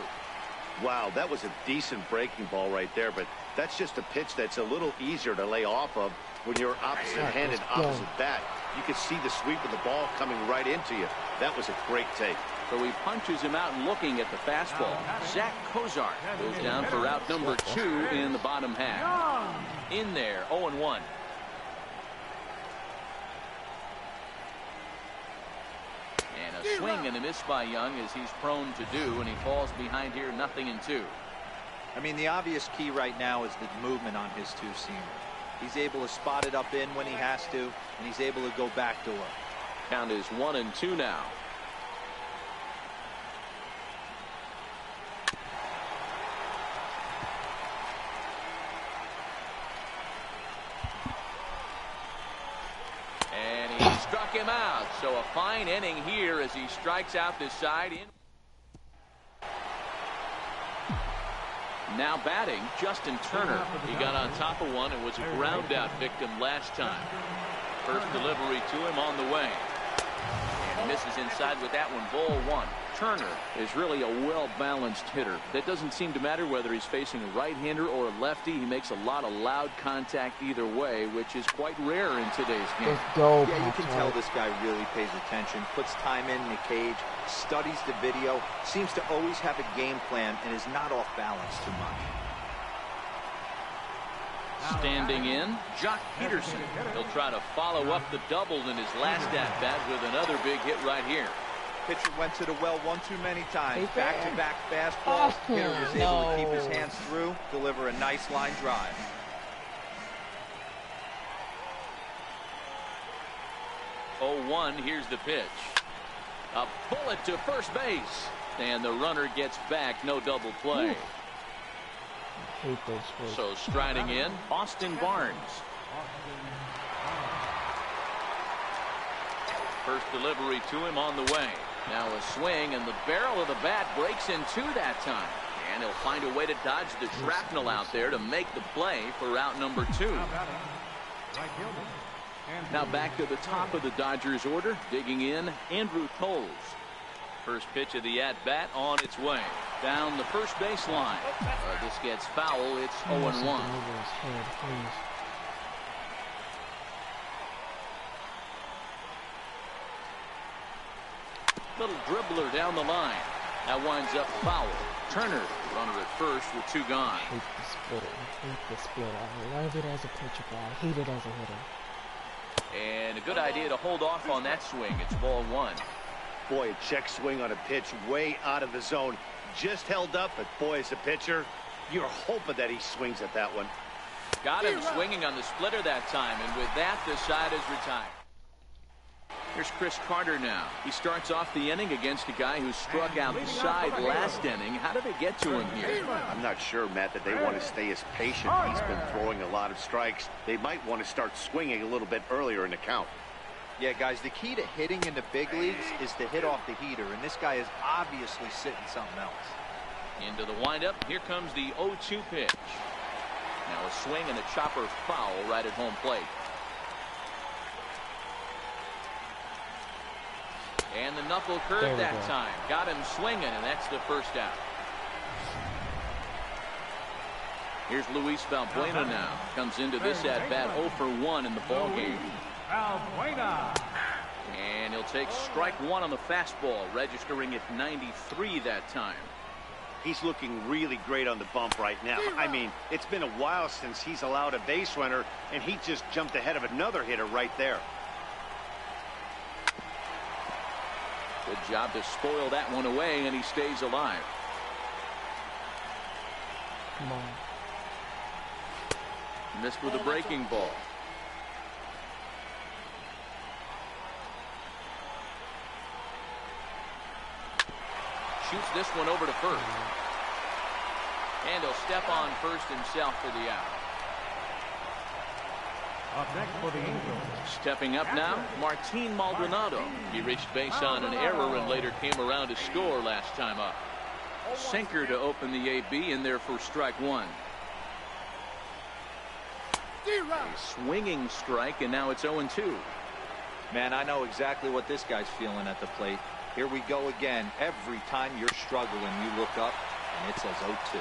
[SPEAKER 3] Wow, that was a decent breaking ball right there, but that's just a pitch that's a little easier to lay off of when you're opposite-handed, opposite bat. You can see the sweep of the ball coming right into you. That was a great take.
[SPEAKER 2] So he punches him out looking at the fastball. Zach Kozar goes down for out number 2 in the bottom half. In there, 0-1. And a swing and a miss by Young, as he's prone to do, and he falls behind here, 0-2.
[SPEAKER 4] I mean, the obvious key right now is the movement on his two-seamer. He's able to spot it up in when he has to, and he's able to go backdoor.
[SPEAKER 2] Count is 1-2 now. And he struck him out. So a fine inning here as he strikes out this side. Now batting, Justin Turner. He got on top of one and was a ground out victim last time. First delivery to him on the way. And misses inside with that one, ball one. Turner is really a well-balanced hitter. That doesn't seem to matter whether he's facing a right-hander or a lefty. He makes a lot of loud contact either way, which is quite rare in today's game.
[SPEAKER 1] Let's go,
[SPEAKER 4] yeah, you can tell this guy really pays attention, puts time in the cage, studies the video, seems to always have a game plan, and is not off balance too much.
[SPEAKER 2] Standing in, Jock Peterson. He'll try to follow up the double in his last at-bat with another big hit right here.
[SPEAKER 4] Pitcher went to the well one too many times. Back-to-back fastballs. Hitter was able to keep his hands through, deliver a nice line drive.
[SPEAKER 2] Oh, 1, here's the pitch. A bullet to first base. And the runner gets back, no double play. So striding in, Austin Barnes. First delivery to him on the way. Now a swing, and the barrel of the bat breaks in two that time. And he'll find a way to dodge the shrapnel out there to make the play for out number 2. Now back to the top of the Dodgers order, digging in, Andrew Toles. First pitch of the at-bat on its way. Down the first baseline. This gets foul. It's 0-1. Little dribbler down the line. That winds up foul. Turner, runner at first with 2 gone.
[SPEAKER 1] I hate the splitter. I hate the splitter. I love it as a pitcher, but I hate it as a hitter.
[SPEAKER 2] And a good idea to hold off on that swing. It's ball 1.
[SPEAKER 3] Boy, a check swing on a pitch way out of the zone. Just held up, but boy, as a pitcher, you're hoping that he swings at that one.
[SPEAKER 2] Got him swinging on the splitter that time, and with that, the side is retired. Here's Chris Carter now. He starts off the inning against a guy who struck outside last inning. How did they get to him here?
[SPEAKER 3] I'm not sure, Matt, that they want to stay as patient. He's been throwing a lot of strikes. They might want to start swinging a little bit earlier in the count.
[SPEAKER 4] Yeah, guys, the key to hitting in the big leagues is to hit off the heater, and this guy is obviously sitting something else.
[SPEAKER 2] Into the windup. Here comes the 0-2 pitch. Now a swing and a chopper foul right at home plate. And the knuckle curve that time. Got him swinging, and that's the first out. Here's Luis Valbuena now. Comes into this at-bat 0 for 1 in the ballgame. And he'll take strike one on the fastball, registering at 93 that time.
[SPEAKER 3] He's looking really great on the bump right now. I mean, it's been a while since he's allowed a base runner, and he just jumped ahead of another hitter right there.
[SPEAKER 2] Good job to spoil that one away, and he stays alive.
[SPEAKER 1] Come on.
[SPEAKER 2] Missed with a breaking ball. Shoots this one over to first. And he'll step on first himself for the out.
[SPEAKER 5] Up next for the Angels.
[SPEAKER 2] Stepping up now, Martin Maldonado. He reached base on an error and later came around to score last time up. Sinker to open the AB in there for strike one. A swinging strike, and now it's 0-2.
[SPEAKER 4] Man, I know exactly what this guy's feeling at the plate. Here we go again. Every time you're struggling, you look up, and it says 0-2.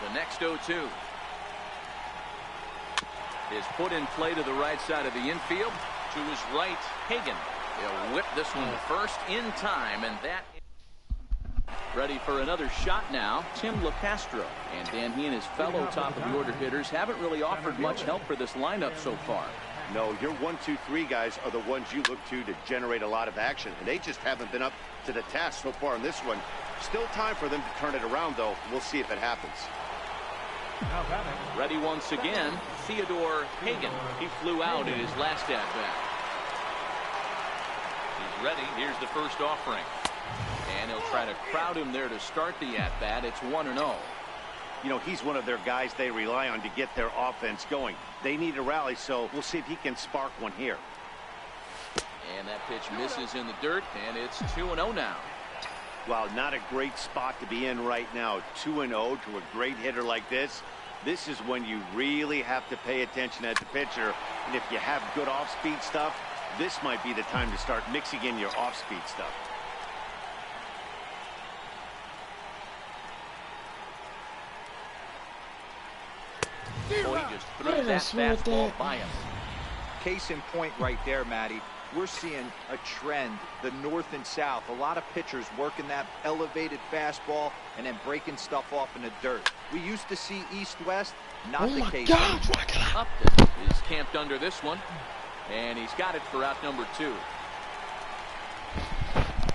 [SPEAKER 2] The next 0-2 is put in play to the right side of the infield. To his right, Hagan. He'll whip this one first in time, and that ready for another shot now, Tim LaCastro. And Dan, he and his fellow top-of-the-order hitters haven't really offered much help for this lineup so far.
[SPEAKER 3] No, your 1, 2, 3 guys are the ones you look to generate a lot of action, and they just haven't been up to the task so far in this one. Still time for them to turn it around, though. We'll see if it happens.
[SPEAKER 2] Ready once again, Theodore Hagan. He flew out in his last at-bat. He's ready. Here's the first offering. And he'll try to crowd him there to start the at-bat. It's 1-0.
[SPEAKER 3] You know, he's one of their guys they rely on to get their offense going. They need a rally, so we'll see if he can spark one here.
[SPEAKER 2] And that pitch misses in the dirt, and it's 2-0 now.
[SPEAKER 3] Wow, not a great spot to be in right now. 2-0 to a great hitter like this. This is when you really have to pay attention as a pitcher. And if you have good off-speed stuff, this might be the time to start mixing in your off-speed stuff.
[SPEAKER 2] Oh, he just threw that fastball by him.
[SPEAKER 4] Case in point right there, Matty. We're seeing a trend, the north and south. A lot of pitchers working that elevated fastball and then breaking stuff off in the dirt. We used to see east-west, not the case.
[SPEAKER 2] Upton is camped under this one, and he's got it for out number 2.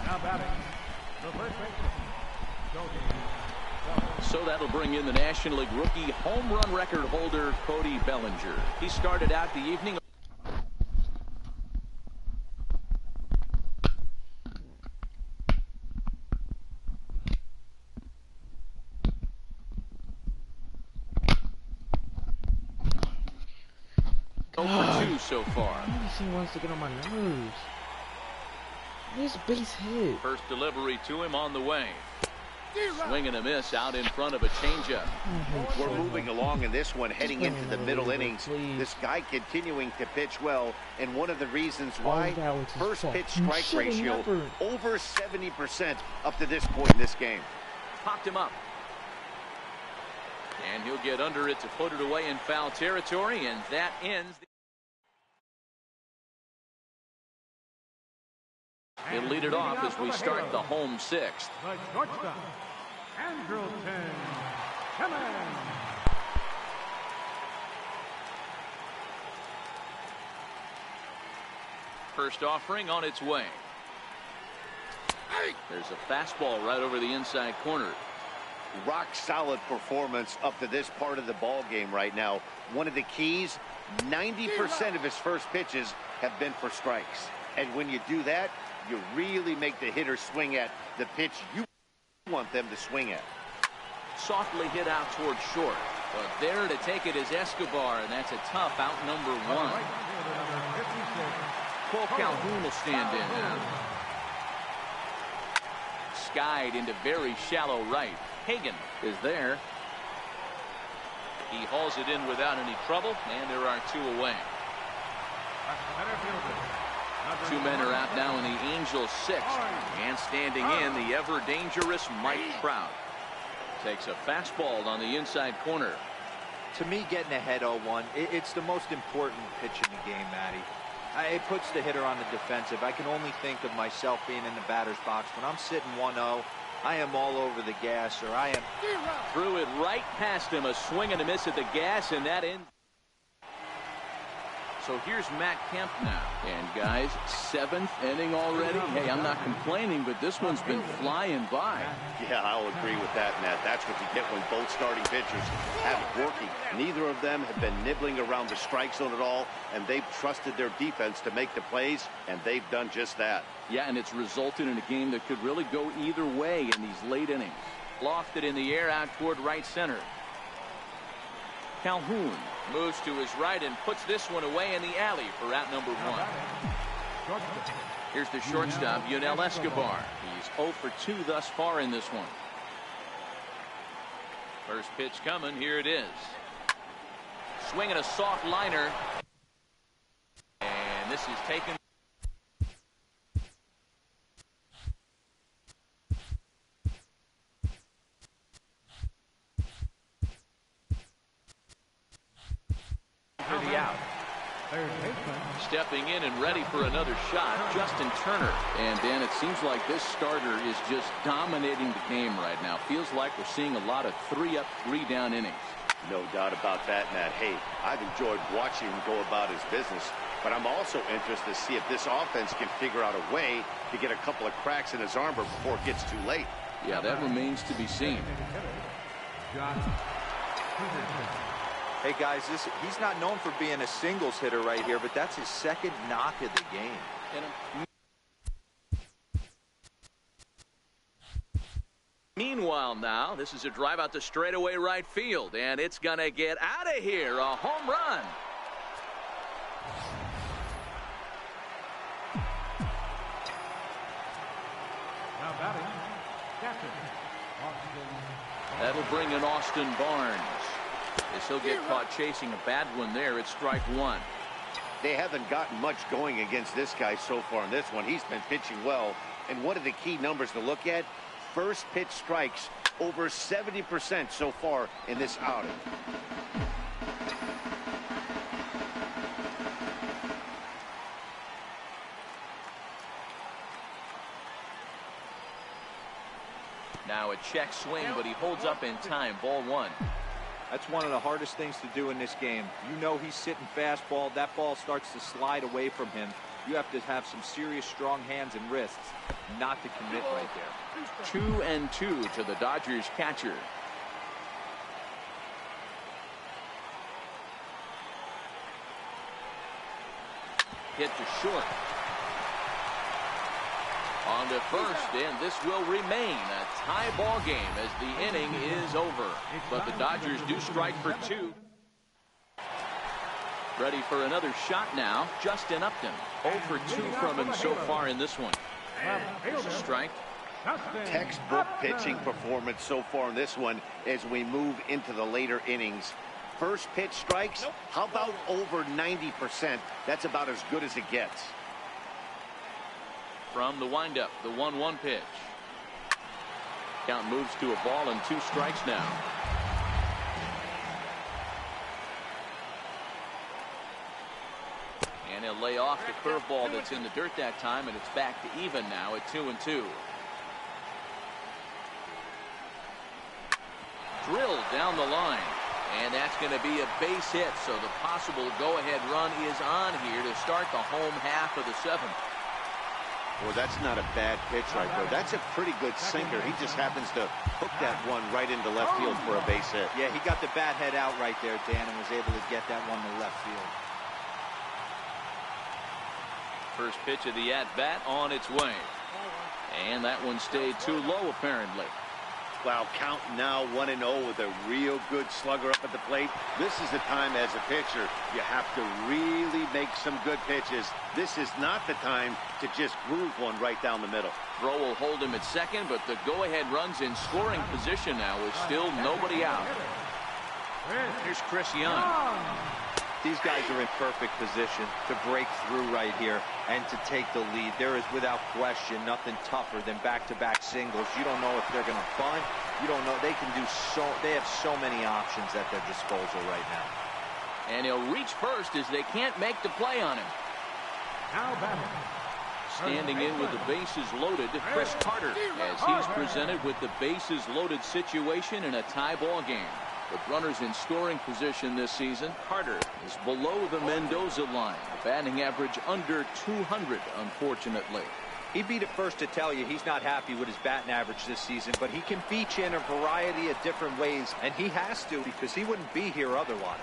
[SPEAKER 5] Now batting, the first baseman.
[SPEAKER 2] So that'll bring in the National League rookie home run record holder, Cody Bellinger. He started out the evening. So far.
[SPEAKER 1] He wants to get on my nerves. This base hit.
[SPEAKER 2] First delivery to him on the way. Swing and a miss out in front of a changeup.
[SPEAKER 3] We're moving along in this one, heading into the middle innings.
[SPEAKER 1] Please.
[SPEAKER 3] This guy continuing to pitch well, and one of the reasons why, first pitch strike ratio over 70% up to this point in this game.
[SPEAKER 2] Popped him up. And he'll get under it to put it away in foul territory, and that ends the He'll lead it off as we start the home 6th.
[SPEAKER 5] The shortstop, Andrelton Simmons.
[SPEAKER 2] First offering on its way. There's a fastball right over the inside corner.
[SPEAKER 3] rock solid performance up to this part of the ball game right now. One of the keys, 90% of his first pitches have been for strikes. And when you do that, you really make the hitter swing at the pitch you want them to swing at.
[SPEAKER 2] Softly hit out towards short. But there to take it is Escobar, and that's a tough out number one. Cole Calhoun will stand in now. Skied into very shallow right. Hagan is there. He hauls it in without any trouble, and there are two away. Two men are out now in the Angels' sixth. And standing in, the ever-dangerous Mike Trout. Takes a fastball on the inside corner.
[SPEAKER 4] To me, getting ahead 0-1, it's the most important pitch in the game, Matty. It puts the hitter on the defensive. I can only think of myself being in the batter's box. When I'm sitting 1-0, I am all over the gas, or I am...
[SPEAKER 2] Threw it right past him, a swing and a miss at the gas, and that ends. So here's Matt Kemp now. And guys, 7th inning already. Hey, I'm not complaining, but this one's been flying by.
[SPEAKER 3] Yeah, I'll agree with that, Matt. That's what you get when both starting pitchers have it working. Neither of them have been nibbling around the strike zone at all, and they've trusted their defense to make the plays, and they've done just that.
[SPEAKER 2] Yeah, and it's resulted in a game that could really go either way in these late innings. Lofted in the air out toward right center. Calhoun moves to his right and puts this one away in the alley for out number one. Here's the shortstop, Yunel Escobar. He's 0 for 2 thus far in this one. First pitch coming. Here it is. Swinging a soft liner. And this is taken. For the out. Stepping in and ready for another shot, Justin Turner. And Dan, it seems like this starter is just dominating the game right now. Feels like we're seeing a lot of 3-up, 3-down innings.
[SPEAKER 3] No doubt about that, Matt. Hey, I've enjoyed watching him go about his business, but I'm also interested to see if this offense can figure out a way to get a couple of cracks in his armor before it gets too late.
[SPEAKER 2] Yeah, that remains to be seen.
[SPEAKER 4] Hey, guys, he's not known for being a singles hitter right here, but that's his second knock of the game.
[SPEAKER 2] Meanwhile now, this is a drive out to straightaway right field, and it's going to get out of here. A home run.
[SPEAKER 5] Now batting, captain,
[SPEAKER 2] That'll bring in Austin Barnes. As he'll get caught chasing a bad one there. It's strike one.
[SPEAKER 3] They haven't gotten much going against this guy so far in this one. He's been pitching well. And one of the key numbers to look at, first pitch strikes over 70% so far in this outing.
[SPEAKER 2] Now a check swing, but he holds up in time. Ball one.
[SPEAKER 4] That's one of the hardest things to do in this game. You know he's sitting fastball. That ball starts to slide away from him. You have to have some serious strong hands and wrists not to commit right there.
[SPEAKER 2] 2-2 to the Dodgers catcher. Hit to short. On to first, and this will remain a tie ball game as the inning is over. But the Dodgers do strike for two. Ready for another shot now, Justin Upton. 0 for 2 from him so far in this one. Here's a strike.
[SPEAKER 3] Textbook pitching performance so far in this one as we move into the later innings. First pitch strikes, how about over 90%? That's about as good as it gets.
[SPEAKER 2] From the windup, the 1-1 pitch. Count moves to a ball and 2 strikes now. And he'll lay off the curveball that's in the dirt that time, and it's back to even now at 2-2. Drilled down the line. And that's going to be a base hit, so the possible go-ahead run is on here to start the home half of the 7th.
[SPEAKER 3] Well, that's not a bad pitch right there. That's a pretty good sinker. He just happens to hook that one right into left field for a base hit.
[SPEAKER 4] Yeah, he got the bat head out right there, Dan, and was able to get that one to left field.
[SPEAKER 2] First pitch of the at-bat on its way. And that one stayed too low, apparently.
[SPEAKER 3] Wow, count now 1-0 with a real good slugger up at the plate. This is the time as a pitcher you have to really make some good pitches. This is not the time to just groove one right down the middle.
[SPEAKER 2] Throw will hold him at second, but the go-ahead runs in scoring position now with still nobody out. Here's Chris Young.
[SPEAKER 4] These guys are in perfect position to break through right here and to take the lead. There is, without question, nothing tougher than back-to-back singles. You don't know if they're going to bunt. You don't know. They can do so. They have so many options at their disposal right now.
[SPEAKER 2] And he'll reach first as they can't make the play on him. Standing in with the bases loaded, Chris Carter, as he's presented with the bases loaded situation in a tie ball game. With runners in scoring position this season, Carter is below the Mendoza line. A batting average under 200, unfortunately.
[SPEAKER 4] He'd be the first to tell you he's not happy with his batting average this season, but he can beat you in a variety of different ways, and he has to because he wouldn't be here otherwise.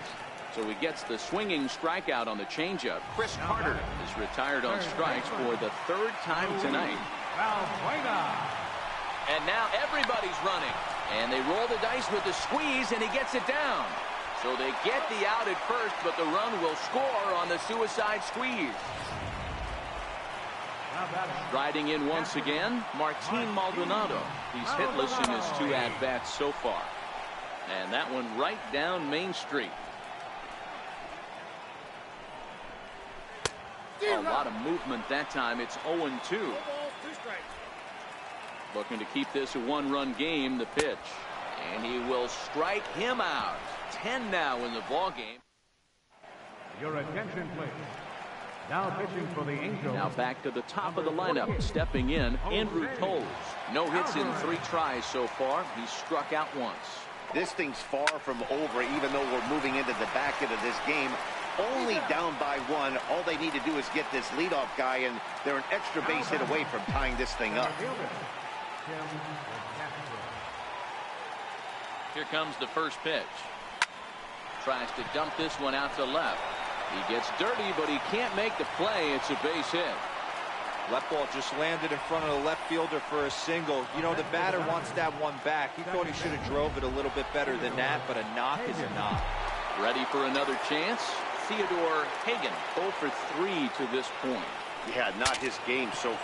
[SPEAKER 2] So he gets the swinging strikeout on the changeup. Chris Carter is retired on strikes for the third time tonight. And now everybody's running. And they roll the dice with the squeeze, and he gets it down. So they get the out at first, but the run will score on the suicide squeeze. Riding in once again, Martin Maldonado. He's hitless in his 2 at-bats so far. And that one right down Main Street. A lot of movement that time. It's 0-2. Looking to keep this a 1-run game. The pitch, and he will strike him out. 10 now in the ball game.
[SPEAKER 5] Your attention, please. Now pitching for the Angels.
[SPEAKER 2] Now back to the top of the lineup. Stepping in, Andrew Toles. No hits in 3 tries so far. He's struck out once.
[SPEAKER 3] This thing's far from over, even though we're moving into the back end of this game. Only down by 1. All they need to do is get this leadoff guy, and they're an extra base hit away from tying this thing up.
[SPEAKER 2] Here comes the first pitch. Tries to dump this one out to left. He gets dirty, but he can't make the play. It's a base hit.
[SPEAKER 4] Left ball just landed in front of the left fielder for a single. You know, the batter wants that one back. He thought he should have drove it a little bit better than that, but a knock is a knock. Ready for another chance? Theodore Hagen, 0 for 3 to this point.
[SPEAKER 3] Yeah, not his game so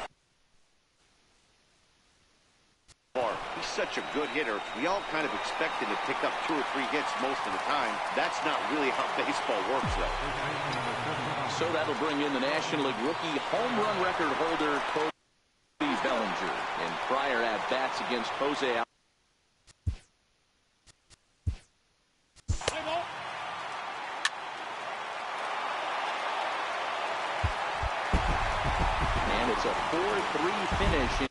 [SPEAKER 3] far. He's such a good hitter. We all kind of expect him to pick up 2 or 3 hits most of the time. That's not really how baseball works, though.
[SPEAKER 2] So that'll bring in the National League rookie home run record holder, Cody Bellinger, in prior at-bats against Jose. And it's a 4-3 finish